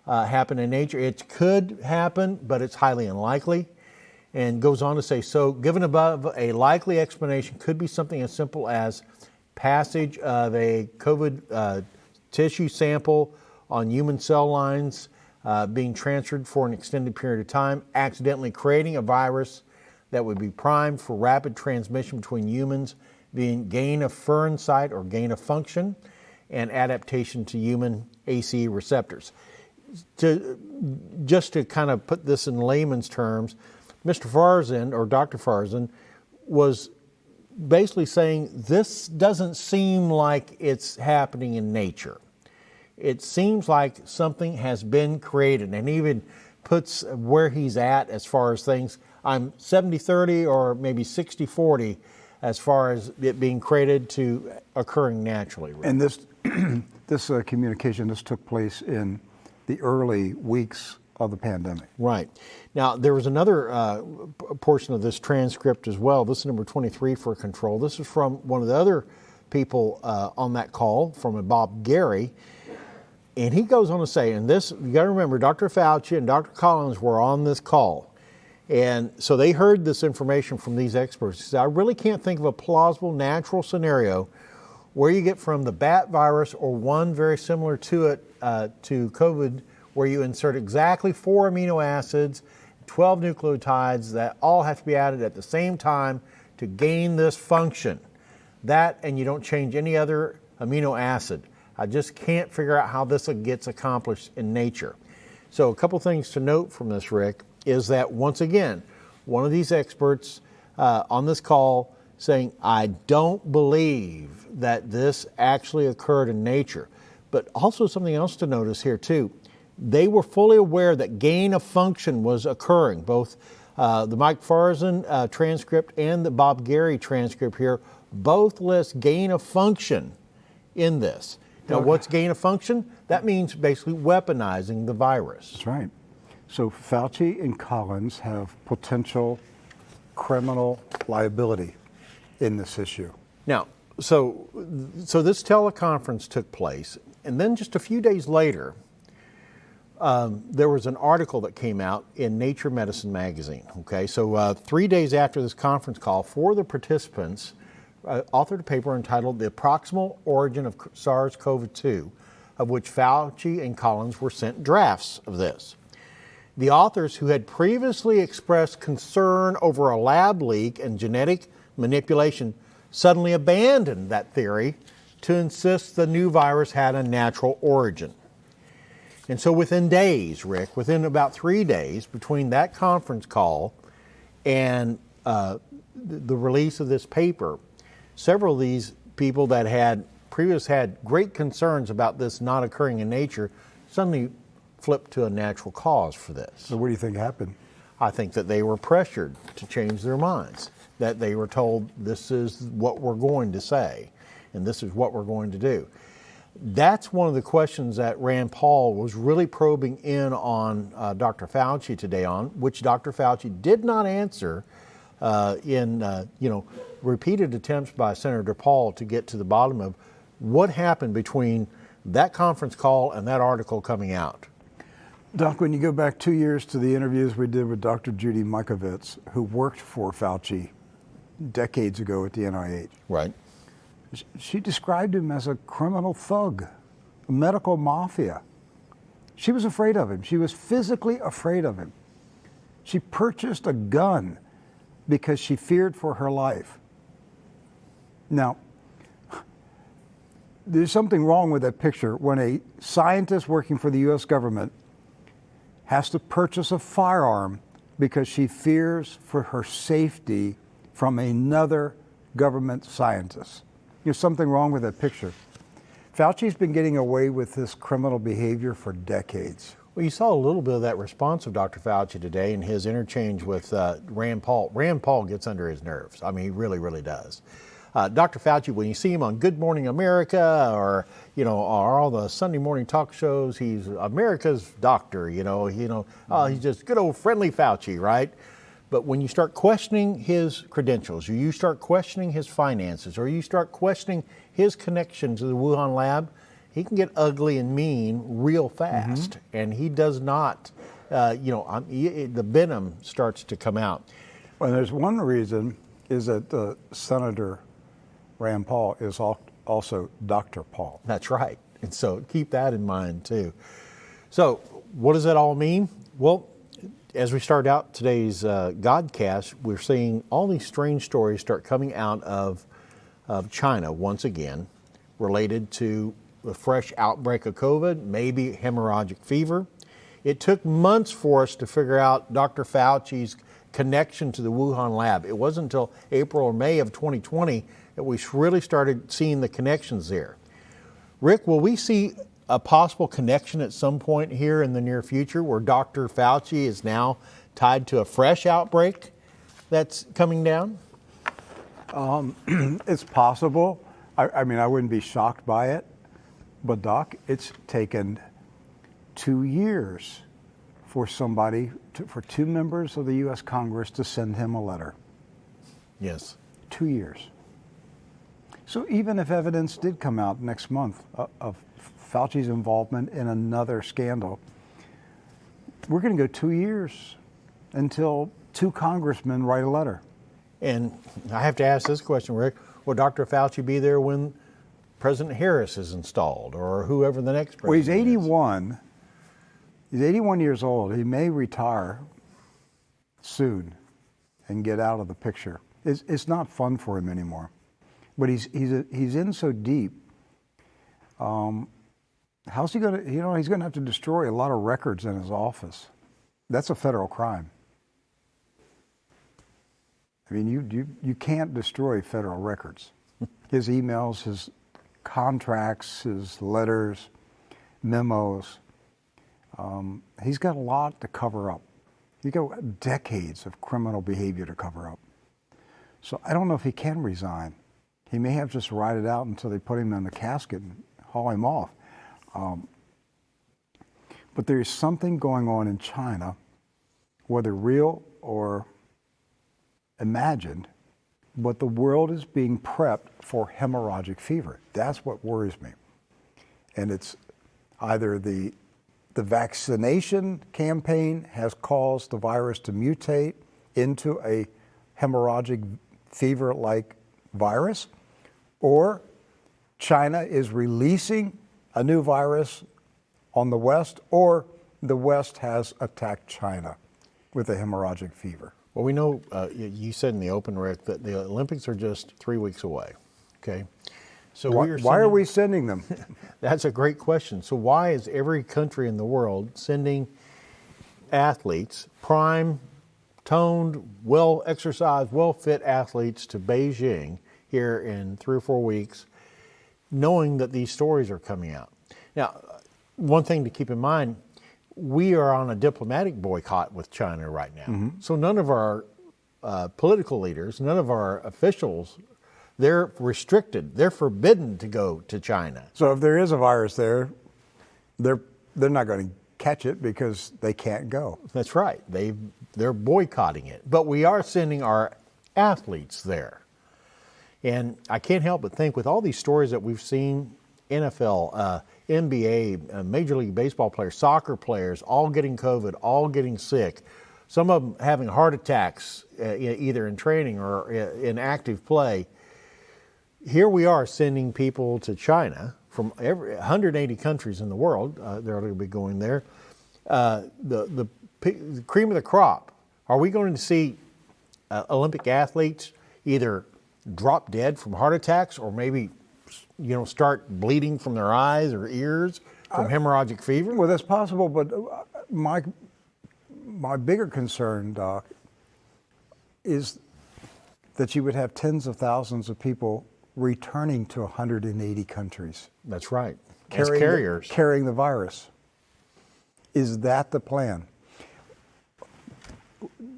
happen in nature. It could happen, but it's highly unlikely. And goes on to say, so given above, a likely explanation could be something as simple as passage of a COVID tissue sample on human cell lines being transferred for an extended period of time, accidentally creating a virus that would be primed for rapid transmission between humans, being gain of Furin site or gain of function, and adaptation to human ACE receptors. Just to kind of put this in layman's terms, Mr. Farzan, or Dr. Farzan, was basically saying this doesn't seem like it's happening in nature. It seems like something has been created, and even puts where he's at as far as things. I'm 70-30 or maybe 60-40 as far as it being created to occurring naturally. Rick. And this communication, this took place in the early weeks of the pandemic. Right. Now, there was another portion of this transcript as well. This is number 23 for control. This is from one of the other people on that call, from a Bob Gary. And he goes on to say, and this, you got to remember, Dr. Fauci and Dr. Collins were on this call. And so they heard this information from these experts. He said, I really can't think of a plausible natural scenario where you get from the bat virus or one very similar to it, to COVID, where you insert exactly 4 amino acids, 12 nucleotides that all have to be added at the same time to gain this function. That, and you don't change any other amino acid. I just can't figure out how this gets accomplished in nature. So a couple things to note from this, Rick, is that once again, one of these experts on this call saying, I don't believe that this actually occurred in nature. But also something else to notice here too, they were fully aware that gain of function was occurring. Both the Mike Farzan transcript and the Bob Gary transcript here both list gain of function in this. Now, what's gain of function? That means basically weaponizing the virus. That's right. So Fauci and Collins have potential criminal liability in this issue. Now, so this teleconference took place, and then just a few days later, there was an article that came out in Nature Medicine magazine. Okay, so 3 days after this conference call, 4 of the participants authored a paper entitled The Proximal Origin of SARS-CoV-2, of which Fauci and Collins were sent drafts of this. The authors, who had previously expressed concern over a lab leak and genetic manipulation, suddenly abandoned that theory to insist the new virus had a natural origin. And so within days, Rick, within about 3 days between that conference call and the release of this paper, several of these people that had previously had great concerns about this not occurring in nature suddenly flipped to a natural cause for this. So what do you think happened? I think that they were pressured to change their minds, that they were told this is what we're going to say and this is what we're going to do. That's one of the questions that Rand Paul was really probing in on Dr. Fauci today on, which Dr. Fauci did not answer in repeated attempts by Senator Paul to get to the bottom of what happened between that conference call and that article coming out. Doc, when you go back 2 years to the interviews we did with Dr. Judy Mikovits, who worked for Fauci decades ago at the NIH. Right. She described him as a criminal thug, a medical mafia. She was afraid of him. She was physically afraid of him. She purchased a gun because she feared for her life. Now, there's something wrong with that picture when a scientist working for the U.S. government has to purchase a firearm because she fears for her safety from another government scientist. There's something wrong with that picture. Fauci's been getting away with this criminal behavior for decades. Well, you saw a little bit of that response of Dr. Fauci today in his interchange with Rand Paul. Rand Paul gets under his nerves. I mean, he really, really does. Dr. Fauci, when you see him on Good Morning America or all the Sunday morning talk shows, he's America's doctor, he's just good old friendly Fauci, right? But when you start questioning his credentials, or you start questioning his finances, or you start questioning his connection to the Wuhan lab, he can get ugly and mean real fast. Mm-hmm. And he does not, the venom starts to come out. Well, there's one reason is that Senator Rand Paul is also Dr. Paul. That's right. And so keep that in mind too. So what does that all mean? Well, as we start out today's Godcast, we're seeing all these strange stories start coming out of China once again, related to the fresh outbreak of COVID, maybe hemorrhagic fever. It took months for us to figure out Dr. Fauci's connection to the Wuhan lab. It wasn't until April or May of 2020 that we really started seeing the connections there. Rick, will we see a possible connection at some point here in the near future where Dr. Fauci is now tied to a fresh outbreak that's coming down? It's possible. I mean, I wouldn't be shocked by it. But, Doc, it's taken 2 years for for 2 members of the U.S. Congress to send him a letter. Yes. 2 years. So even if evidence did come out next month of Fauci's involvement in another scandal, we're going to go 2 years until 2 congressmen write a letter. And I have to ask this question, Rick. Will Dr. Fauci be there when President Harris is installed or whoever the next president Well, he's is? 81. He's 81 years old. He may retire soon and get out of the picture. It's not fun for him anymore. But he's in so deep. How's he going to, he's going to have to destroy a lot of records in his office. That's a federal crime. I mean, you can't destroy federal records. His emails, his contracts, his letters, memos. He's got a lot to cover up. He's got decades of criminal behavior to cover up. So I don't know if he can resign. He may have just ride it out until they put him in the casket and haul him off. But there is something going on in China, whether real or imagined, but the world is being prepped for hemorrhagic fever. That's what worries me. And it's either the vaccination campaign has caused the virus to mutate into a hemorrhagic fever-like virus, or China is releasing a new virus on the West, or the West has attacked China with a hemorrhagic fever. Well, we know, you said in the open, Rick, that the Olympics are just 3 weeks away, okay? So why are we sending them? That's a great question. So why is every country in the world sending athletes, prime, toned, well-exercised, well-fit athletes to Beijing here in 3 or 4 weeks, knowing that these stories are coming out? Now, one thing to keep in mind, we are on a diplomatic boycott with China right now. Mm-hmm. So none of our political leaders, none of our officials, they're restricted. They're forbidden to go to China. So if there is a virus there, they're not going to catch it because they can't go. That's right. They're boycotting it. But we are sending our athletes there. And I can't help but think with all these stories that we've seen, NFL, NBA, Major League Baseball players, soccer players, all getting COVID, all getting sick, some of them having heart attacks either in training or in active play. Here we are sending people to China from 180 countries in the world. They're going to be going there. The cream of the crop. Are we going to see Olympic athletes either drop dead from heart attacks or maybe start bleeding from their eyes or ears from hemorrhagic fever? Well, that's possible, but my bigger concern, Doc, is that you would have tens of thousands of people returning to 180 countries. That's right. As carriers. Carrying the virus. Is that the plan?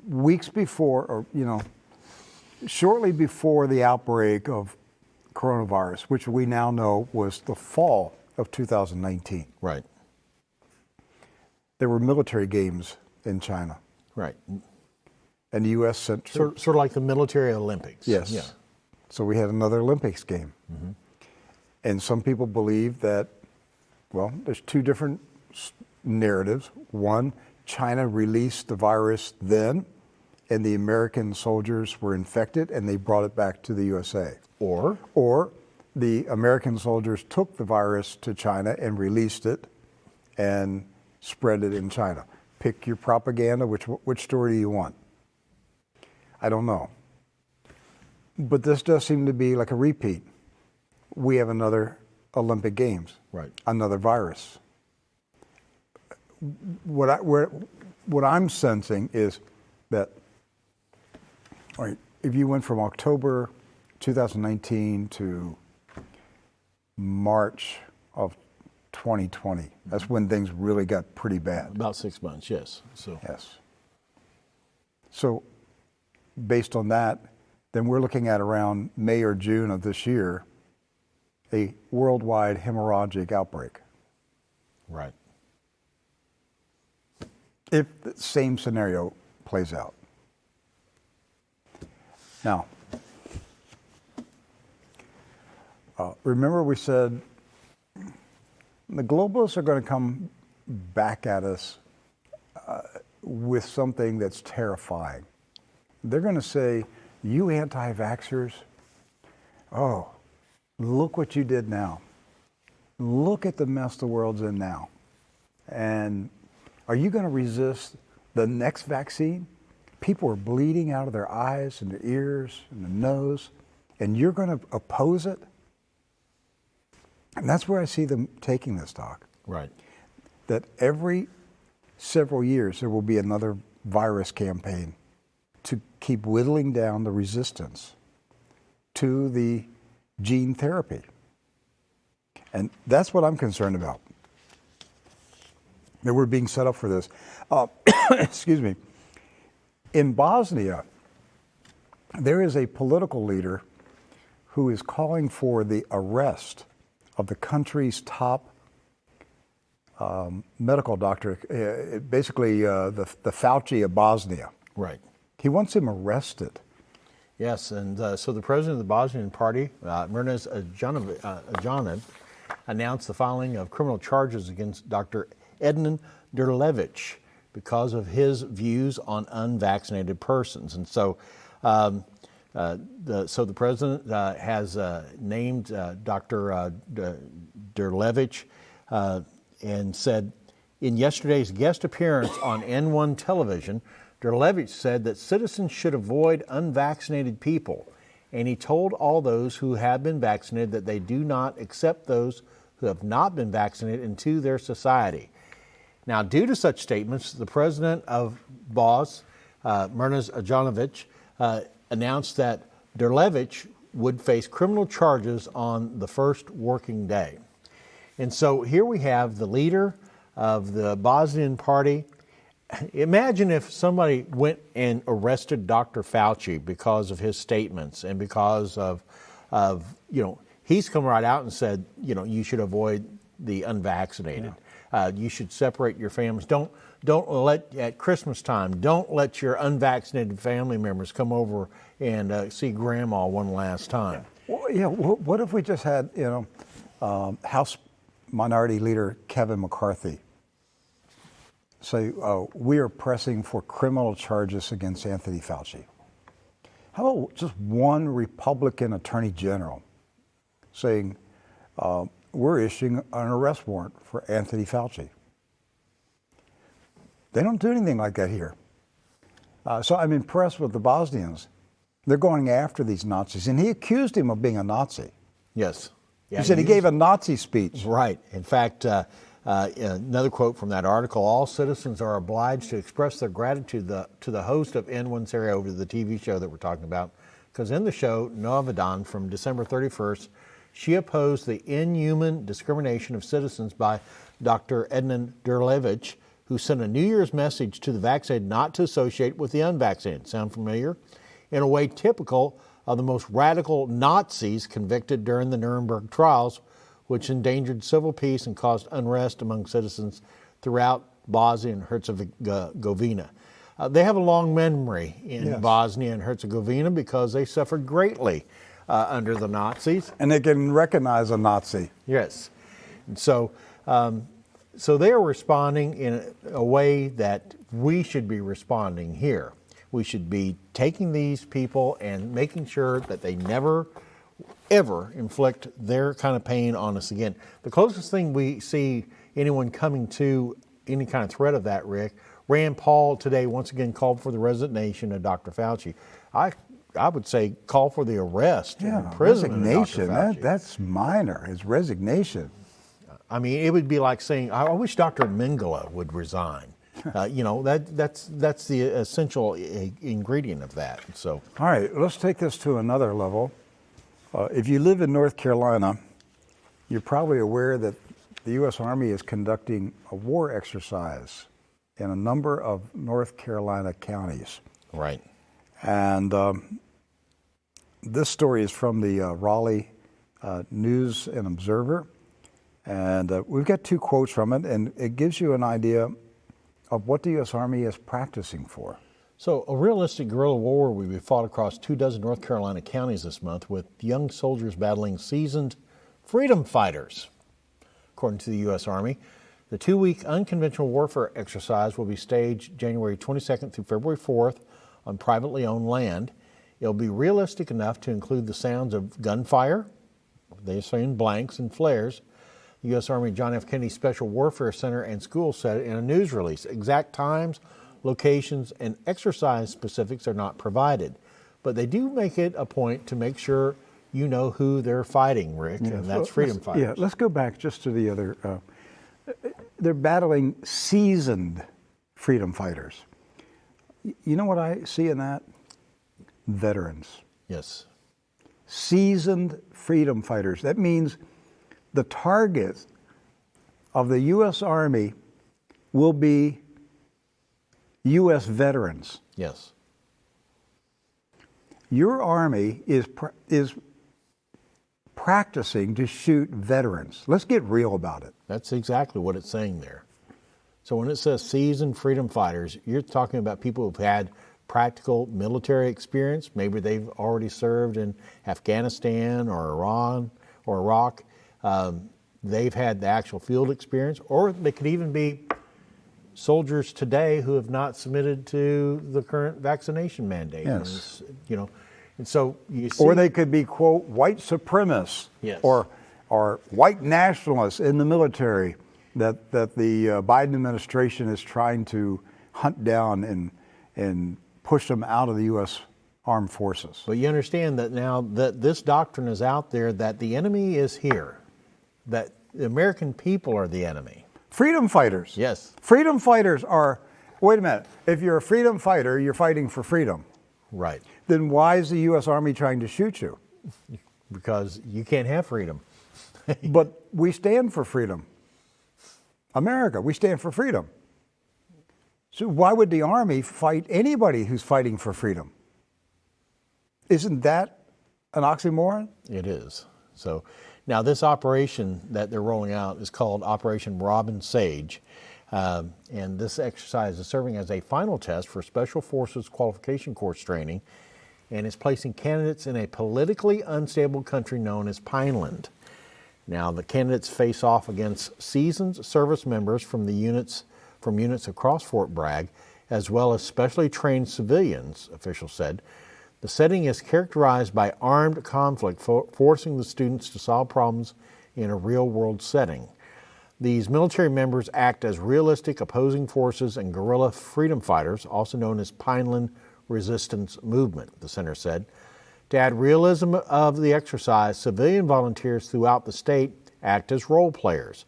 Weeks before, or shortly before the outbreak of coronavirus, which we now know was the fall of 2019. Right. There were military games in China. Right. And the U.S. sent troops. Sort of like the military Olympics. Yes. Yeah. So we had another Olympics game. Mm-hmm. And some people believe that, well, there's 2 different narratives. One, China released the virus then, and the American soldiers were infected, and they brought it back to the USA. Or the American soldiers took the virus to China and released it and spread it in China. Pick your propaganda. Which story do you want? I don't know. But this does seem to be like a repeat. We have another Olympic Games. Right. Another virus. What I'm sensing is that, all right, if you went from October 2019 to March of 2020. That's when things really got pretty bad. About 6 months, yes. So Yes. So based on that, then we're looking at around May or June of this year, a worldwide hemorrhagic outbreak. right. If the same scenario plays out. Now, remember we said the globalists are going to come back at us with something that's terrifying. They're going to say, you anti-vaxxers, oh, look what you did now. Look at the mess the world's in now. And are you going to resist the next vaccine? People are bleeding out of their eyes and their ears and their nose, and you're going to oppose it? And that's where I see them taking this, Doc. Right. That every several years there will be another virus campaign to keep whittling down the resistance to the gene therapy. And that's what I'm concerned about, that we're being set up for this. Excuse me. In Bosnia, there is a political leader who is calling for the arrest of the country's top medical doctor, basically the Fauci of Bosnia. Right. He wants him arrested. Yes, and so the president of the Bosnian Party, Mirnes Ajanovic, announced the filing of criminal charges against Dr. Ednan Durlevic because of his views on unvaccinated persons. And so the president has named Dr. Durlevic and said, in yesterday's guest appearance on N1 television, Durlevic said that citizens should avoid unvaccinated people, and he told all those who have been vaccinated that they do not accept those who have not been vaccinated into their society. Now, due to such statements, the president of BOS, Mirnes Ajanovic, announced that Durlevic would face criminal charges on the first working day. And so here we have the leader of the Bosnian Party. Imagine if somebody went and arrested Dr. Fauci because of his statements and because of he's come right out and said, you should avoid the unvaccinated. Yeah. You should separate your families. Don't let, at Christmas time, don't let your unvaccinated family members come over and see grandma one last time. Well, what if we just had, House Minority Leader Kevin McCarthy say, we are pressing for criminal charges against Anthony Fauci? How about just one Republican Attorney General saying, we're issuing an arrest warrant for Anthony Fauci? They don't do anything like that here. So I'm impressed with the Bosnians. They're going after these Nazis. And he accused him of being a Nazi. Yes. Yeah, he said he gave a Nazi speech. Right. In fact, another quote from that article, all citizens are obliged to express their gratitude to the host of N1 Serie over the TV show that we're talking about. Because in the show, Noa Vadan, from December 31st, she opposed the inhuman discrimination of citizens by Dr. Ednan Durlevic, who sent a New Year's message to the vaccinated not to associate with the unvaccinated. Sound familiar? In a way typical of the most radical Nazis convicted during the Nuremberg trials, which endangered civil peace and caused unrest among citizens throughout Bosnia and Herzegovina. They have a long memory in Bosnia and Herzegovina because they suffered greatly under the Nazis. And they can recognize a Nazi. Yes. And so they are responding in a way that we should be responding here. We should be taking these people and making sure that they never, ever inflict their kind of pain on us again. The closest thing we see anyone coming to any kind of threat of that, Rick, Rand Paul today once again called for the resignation of Dr. Fauci. I would say call for the arrest and imprisonment resignation. of Dr. Fauci. That's minor. His resignation. I mean, it would be like saying, I wish Dr. Mengele would resign. That's the essential ingredient of that. So, all right, let's take this to another level. If you live in North Carolina, you're probably aware that the U.S. Army is conducting a war exercise in a number of North Carolina counties. Right. And this story is from the Raleigh News and Observer. And we've got two quotes from it, and it gives you an idea of what the U.S. Army is practicing for. So, a realistic guerrilla war will be fought across 24 North Carolina counties this month with young soldiers battling seasoned freedom fighters. According to the U.S. Army, the 2-week unconventional warfare exercise will be staged January 22nd through February 4th on privately owned land. It'll be realistic enough to include the sounds of gunfire, they say in blanks and flares. The U.S. Army John F. Kennedy Special Warfare Center and School said in a news release. Exact times, locations, and exercise specifics are not provided. But they do make it a point to make sure you know who they're fighting, Rick, and that's freedom fighters. Yeah, let's go back just to the other. They're battling seasoned freedom fighters. You know what I see in that? Veterans. Yes. Seasoned freedom fighters. That means the target of the U.S. Army will be U.S. veterans. Yes. Your Army is practicing to shoot veterans. Let's get real about it. That's exactly what it's saying there. So when it says seasoned freedom fighters, you're talking about people who've had practical military experience. Maybe they've already served in Afghanistan or Iran or Iraq. They've had the actual field experience, or they could even be soldiers today who have not submitted to the current vaccination mandate. Yes. And so you see. Or they could be, quote, white supremacists. Yes. Or white nationalists in the military that the Biden administration is trying to hunt down and push them out of the U.S. armed forces. But you understand that now that this doctrine is out there, that the enemy is here, that the American people are the enemy. Freedom fighters. Yes. Freedom fighters are, wait a minute, if you're a freedom fighter, you're fighting for freedom. Right. Then why is the U.S. Army trying to shoot you? Because you can't have freedom. But we stand for freedom. America, we stand for freedom. So why would the Army fight anybody who's fighting for freedom? Isn't that an oxymoron? It is. So now this operation that they're rolling out is called Operation Robin Sage. And this exercise is serving as a final test for Special Forces Qualification Course training, and is placing candidates in a politically unstable country known as Pineland. Now, the candidates face off against seasoned service members from units across Fort Bragg, as well as specially trained civilians, officials said. The setting is characterized by armed conflict, forcing the students to solve problems in a real-world setting. These military members act as realistic opposing forces and guerrilla freedom fighters, also known as Pineland Resistance Movement, the center said. To add realism of the exercise, civilian volunteers throughout the state act as role players.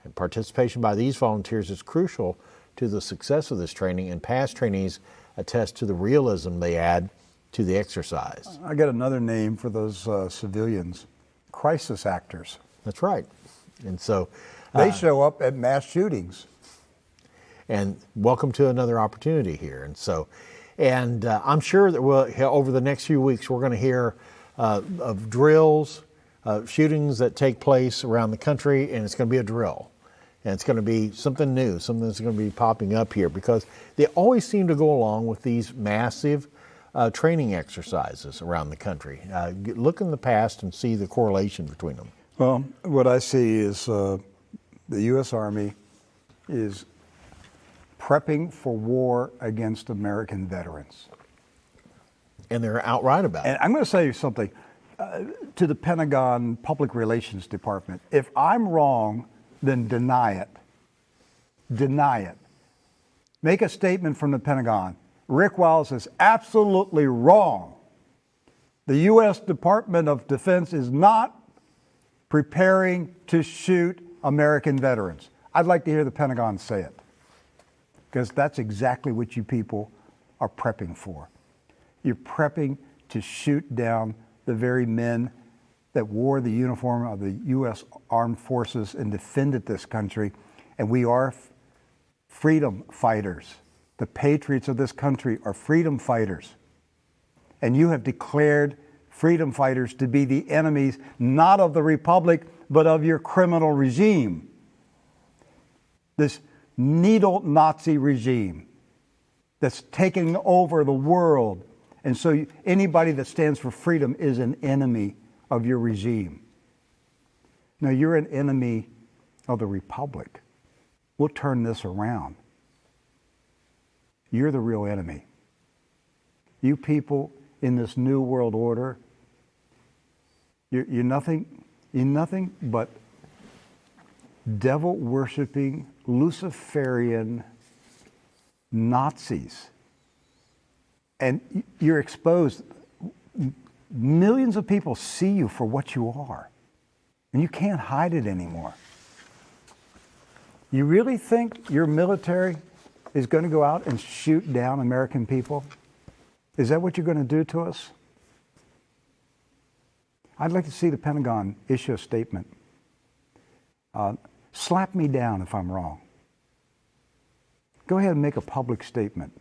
And participation by these volunteers is crucial to the success of this training, and past trainees attest to the realism they add to the exercise. I got another name for those civilians, crisis actors. That's right. And so they show up at mass shootings. And welcome to another opportunity here. And so, I'm sure that over the next few weeks, we're going to hear of drills, shootings that take place around the country, and it's going to be a drill. And it's going to be something new, something that's going to be popping up here, because they always seem to go along with these massive training exercises around the country. Look in the past and see the correlation between them. Well, what I see is the U.S. Army is prepping for war against American veterans. And they're outright about it. And I'm going to say something to the Pentagon Public Relations Department. If I'm wrong, then deny it. Deny it. Make a statement from the Pentagon. Rick Wiles is absolutely wrong. The U.S. Department of Defense is not preparing to shoot American veterans. I'd like to hear the Pentagon say it, because that's exactly what you people are prepping for. You're prepping to shoot down the very men that wore the uniform of the U.S. Armed Forces and defended this country, and we are freedom fighters. The patriots of this country are freedom fighters. And you have declared freedom fighters to be the enemies, not of the republic, but of your criminal regime. This needle Nazi regime that's taking over the world. And so anybody that stands for freedom is an enemy of your regime. Now, you're an enemy of the republic. We'll turn this around. You're the real enemy. You people in this new world order, you're nothing but devil-worshiping, Luciferian Nazis. And you're exposed. Millions of people see you for what you are. And you can't hide it anymore. You really think your military is going to go out and shoot down American people? Is that what you're going to do to us? I'd like to see the Pentagon issue a statement. Slap me down if I'm wrong. Go ahead and make a public statement.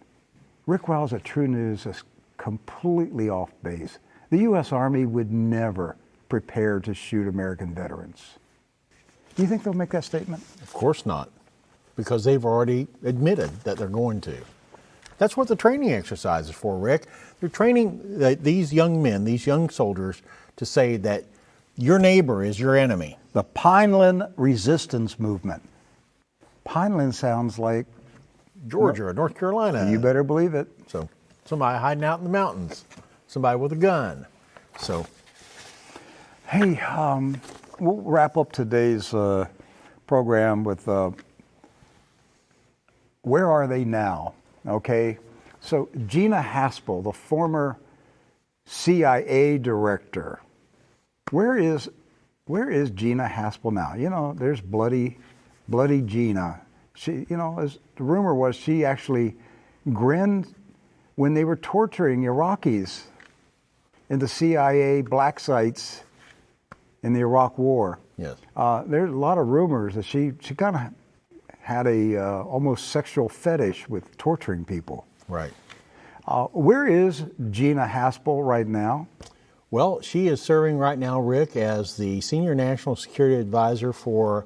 Rick Wiles at True News is completely off base. The U.S. Army would never prepare to shoot American veterans. Do you think they'll make that statement? Of course not, because they've already admitted that they're going to. That's what the training exercise is for, Rick. They're training these young men, these young soldiers, to say that your neighbor is your enemy. The Pineland Resistance Movement. Pineland sounds like Georgia or North Carolina. You better believe it. So somebody hiding out in the mountains, somebody with a gun. So, hey, we'll wrap up today's program with where are they now? Okay, so Gina Haspel, the former CIA director, where is Gina Haspel now? You know, there's bloody Gina. She, you know, as the rumor was, she actually grinned when they were torturing Iraqis in the CIA black sites in the Iraq War. yes. There's a lot of rumors that she kind of had a almost sexual fetish with torturing people. Right. Where is Gina Haspel right now? Well, she is serving right now, Rick, as the Senior National Security Advisor for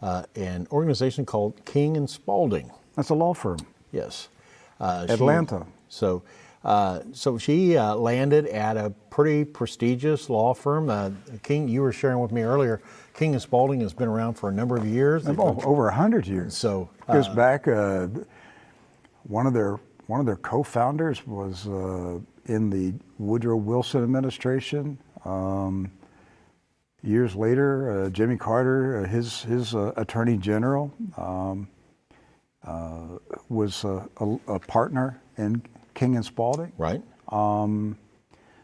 an organization called King and Spalding. That's a law firm. Yes. Atlanta. So she landed at a pretty prestigious law firm. King, you were sharing with me earlier, King and Spalding has been around for a number of years. Over 100 years. So goes back. One of their co-founders was in the Woodrow Wilson administration. Years later, Jimmy Carter, his attorney general, was a partner in King and Spalding. right.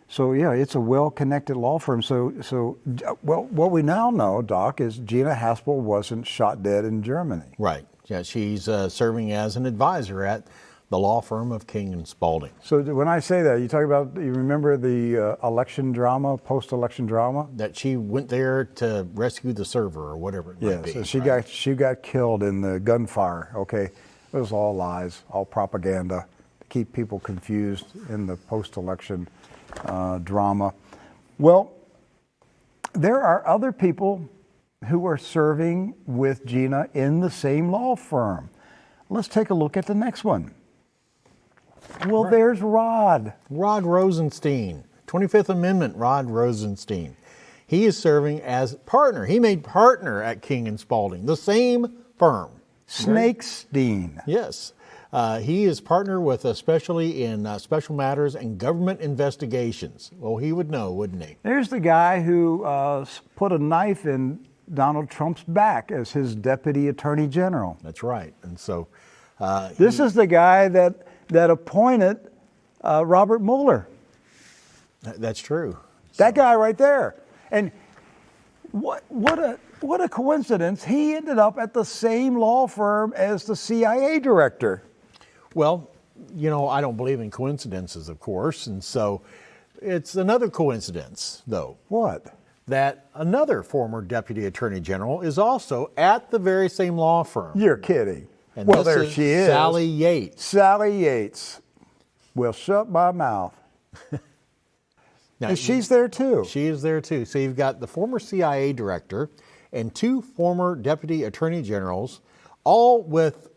So yeah, it's a well-connected law firm. So what we now know, Doc, is Gina Haspel wasn't shot dead in Germany. Right. Yeah, she's serving as an advisor at the law firm of King and Spalding. So when I say that, you remember the election drama, post-election drama? That she went there to rescue the server or whatever it might be. So she right? she got killed in the gunfire. Okay, it was all lies, all propaganda to keep people confused in the post-election drama. Well, there are other people who are serving with Gina in the same law firm. Let's take a look at the next one. Well, there's Rod. Rod Rosenstein, 25th Amendment Rod Rosenstein. He is serving as partner. He made partner at King and Spalding, the same firm. Snakestein. Yes. He is partner with especially in special matters and government investigations. Well, he would know, wouldn't he? There's the guy who put a knife in Donald Trump's back as his deputy attorney general. That's right. And so This is the guy that appointed Robert Mueller. That's true. That guy right there. And what a coincidence. He ended up at the same law firm as the CIA director. Well, you know, I don't believe in coincidences, of course, and so it's another coincidence, though. What? that another former Deputy Attorney General is also at the very same law firm. You're kidding. And Well, this there is she is. Sally Yates. Sally Yates. Well, shut my mouth. Now, And she's there too. She is there too. So you've got the former CIA director and two former deputy attorney generals, all with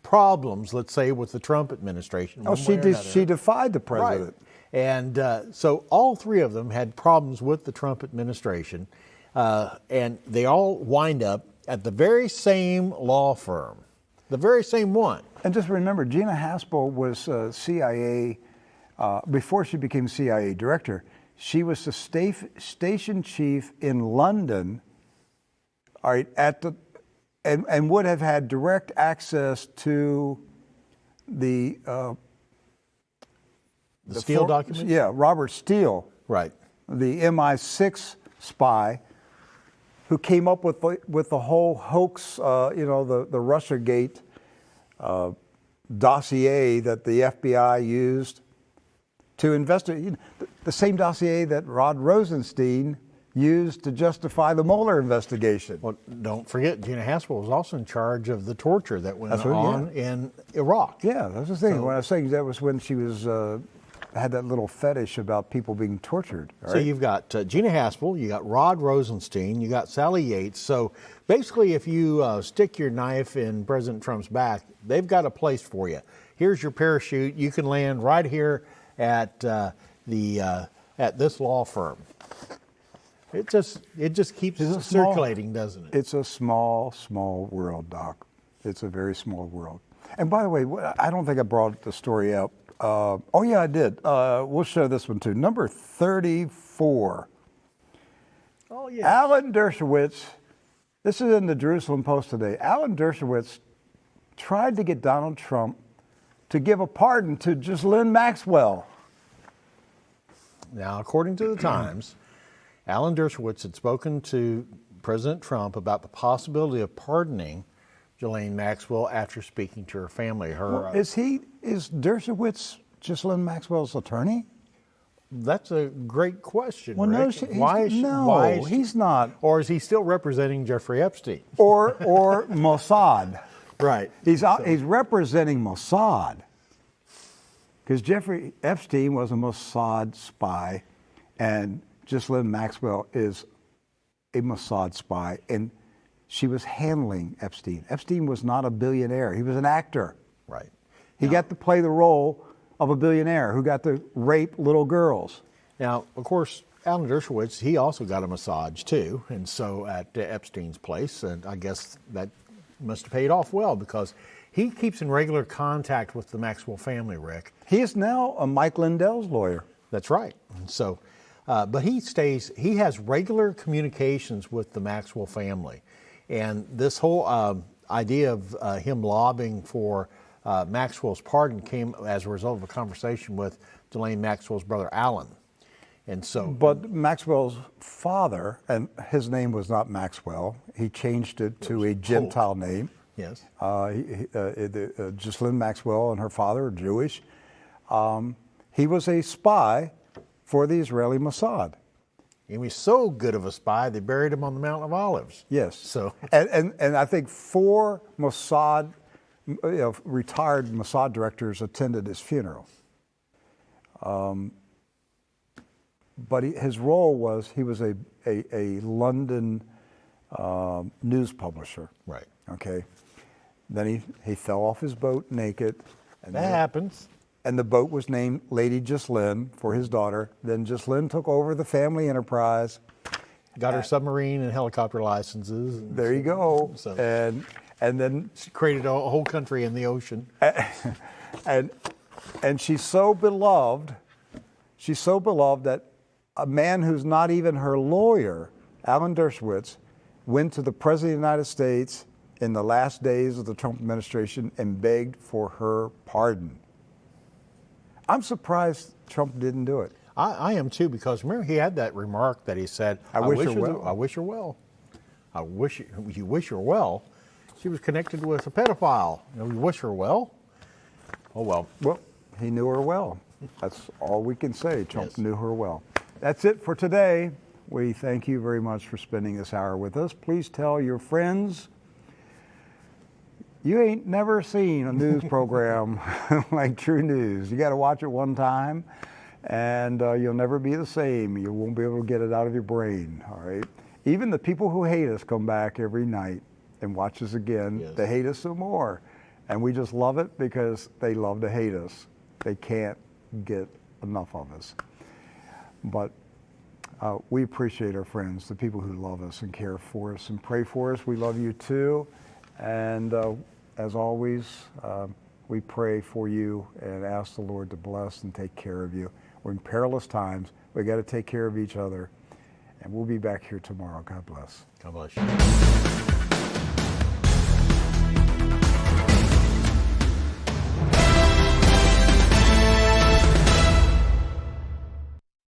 problems, let's say, with the Trump administration. Oh, she defied the president. Right. And so all three of them had problems with the Trump administration, and they all wind up at the very same law firm, the very same one. And just remember, Gina Haspel was CIA, before she became CIA director, she was the station chief in London, all right, and would have had direct access to the Steele documents? Yeah, Robert Steele. Right. The MI6 spy who came up with the whole hoax, the Russiagate dossier that the FBI used to investigate, the same dossier that Rod Rosenstein used to justify the Mueller investigation. Well, don't forget, Gina Haspel was also in charge of the torture that went That's right, on in Iraq. Yeah, that's the thing. When I was saying that was when she was had that little fetish about people being tortured. Right? So you've got Gina Haspel, you got Rod Rosenstein, you got Sally Yates. So basically, if you stick your knife in President Trump's back, they've got a place for you. Here's your parachute. You can land right here at at this law firm. It just keeps circulating, doesn't it? It's a small world, Doc. It's a very small world. And by the way, I don't think I brought the story up. Oh yeah, I did. We'll show this one too. Number 34. Oh yeah. Alan Dershowitz. This is in the Jerusalem Post today. Alan Dershowitz tried to get Donald Trump to give a pardon to Ghislaine Maxwell. Now, according to the Times, Alan Dershowitz had spoken to President Trump about the possibility of pardoning Ghislaine Maxwell after speaking to her family. Is Dershowitz Ghislaine Maxwell's attorney? That's a great question. Well, Rick. He's not. Or is he still representing Jeffrey Epstein? Or Mossad. Right. He's representing Mossad. Because Jeffrey Epstein was a Mossad spy, and Ghislaine Maxwell is a Mossad spy, and she was handling Epstein. Epstein was not a billionaire. He was an actor. Right. He got to play the role of a billionaire who got to rape little girls. Now, of course, Alan Dershowitz, he also got a massage too, and so at Epstein's place, and I guess that must have paid off well because he keeps in regular contact with the Maxwell family, Rick. He is now a Mike Lindell's lawyer. That's right. And so, but he has regular communications with the Maxwell family. And this whole idea of him lobbying for Maxwell's pardon came as a result of a conversation with Ghislaine Maxwell's brother, Alan. And so, but Maxwell's father, and his name was not Maxwell, he changed it to a Gentile name. Yes. Ghislaine Maxwell and her father are Jewish. He was a spy for the Israeli Mossad. He was so good of a spy, they buried him on the Mount of Olives. Yes. So, and I think 4 Mossad, retired Mossad directors attended his funeral. But his role was he was a London news publisher. right. Okay. Then he fell off his boat naked. And That happens. And the boat was named Lady Ghislaine for his daughter. Then Ghislaine took over the family enterprise. Got her submarine and helicopter licenses. There you go. So- And then She created a whole country in the ocean. and she's so beloved. She's so beloved that a man who's not even her lawyer, Alan Dershowitz, went to the President of the United States in the last days of the Trump administration and begged for her pardon. I'm surprised Trump didn't do it. I am too, because remember he had that remark that he said, I wish her well. I wish her well. I wish you wish her well. She was connected with a pedophile. You wish her well. Oh well. Well, he knew her well. That's all we can say. Trump Yes. knew her well. That's it for today. we thank you very much for spending this hour with us. Please tell your friends. You ain't never seen a news program like True News. You got to watch it one time, and you'll never be the same. You won't be able to get it out of your brain, all right? Even the people who hate us come back every night and watch us again. Yes. They hate us some more, and we just love it because they love to hate us. They can't get enough of us. But we appreciate our friends, the people who love us and care for us and pray for us. We love you too. And as always, we pray for you and ask the Lord to bless and take care of you. We're in perilous times. We got to take care of each other. And we'll be back here tomorrow. God bless. God bless you.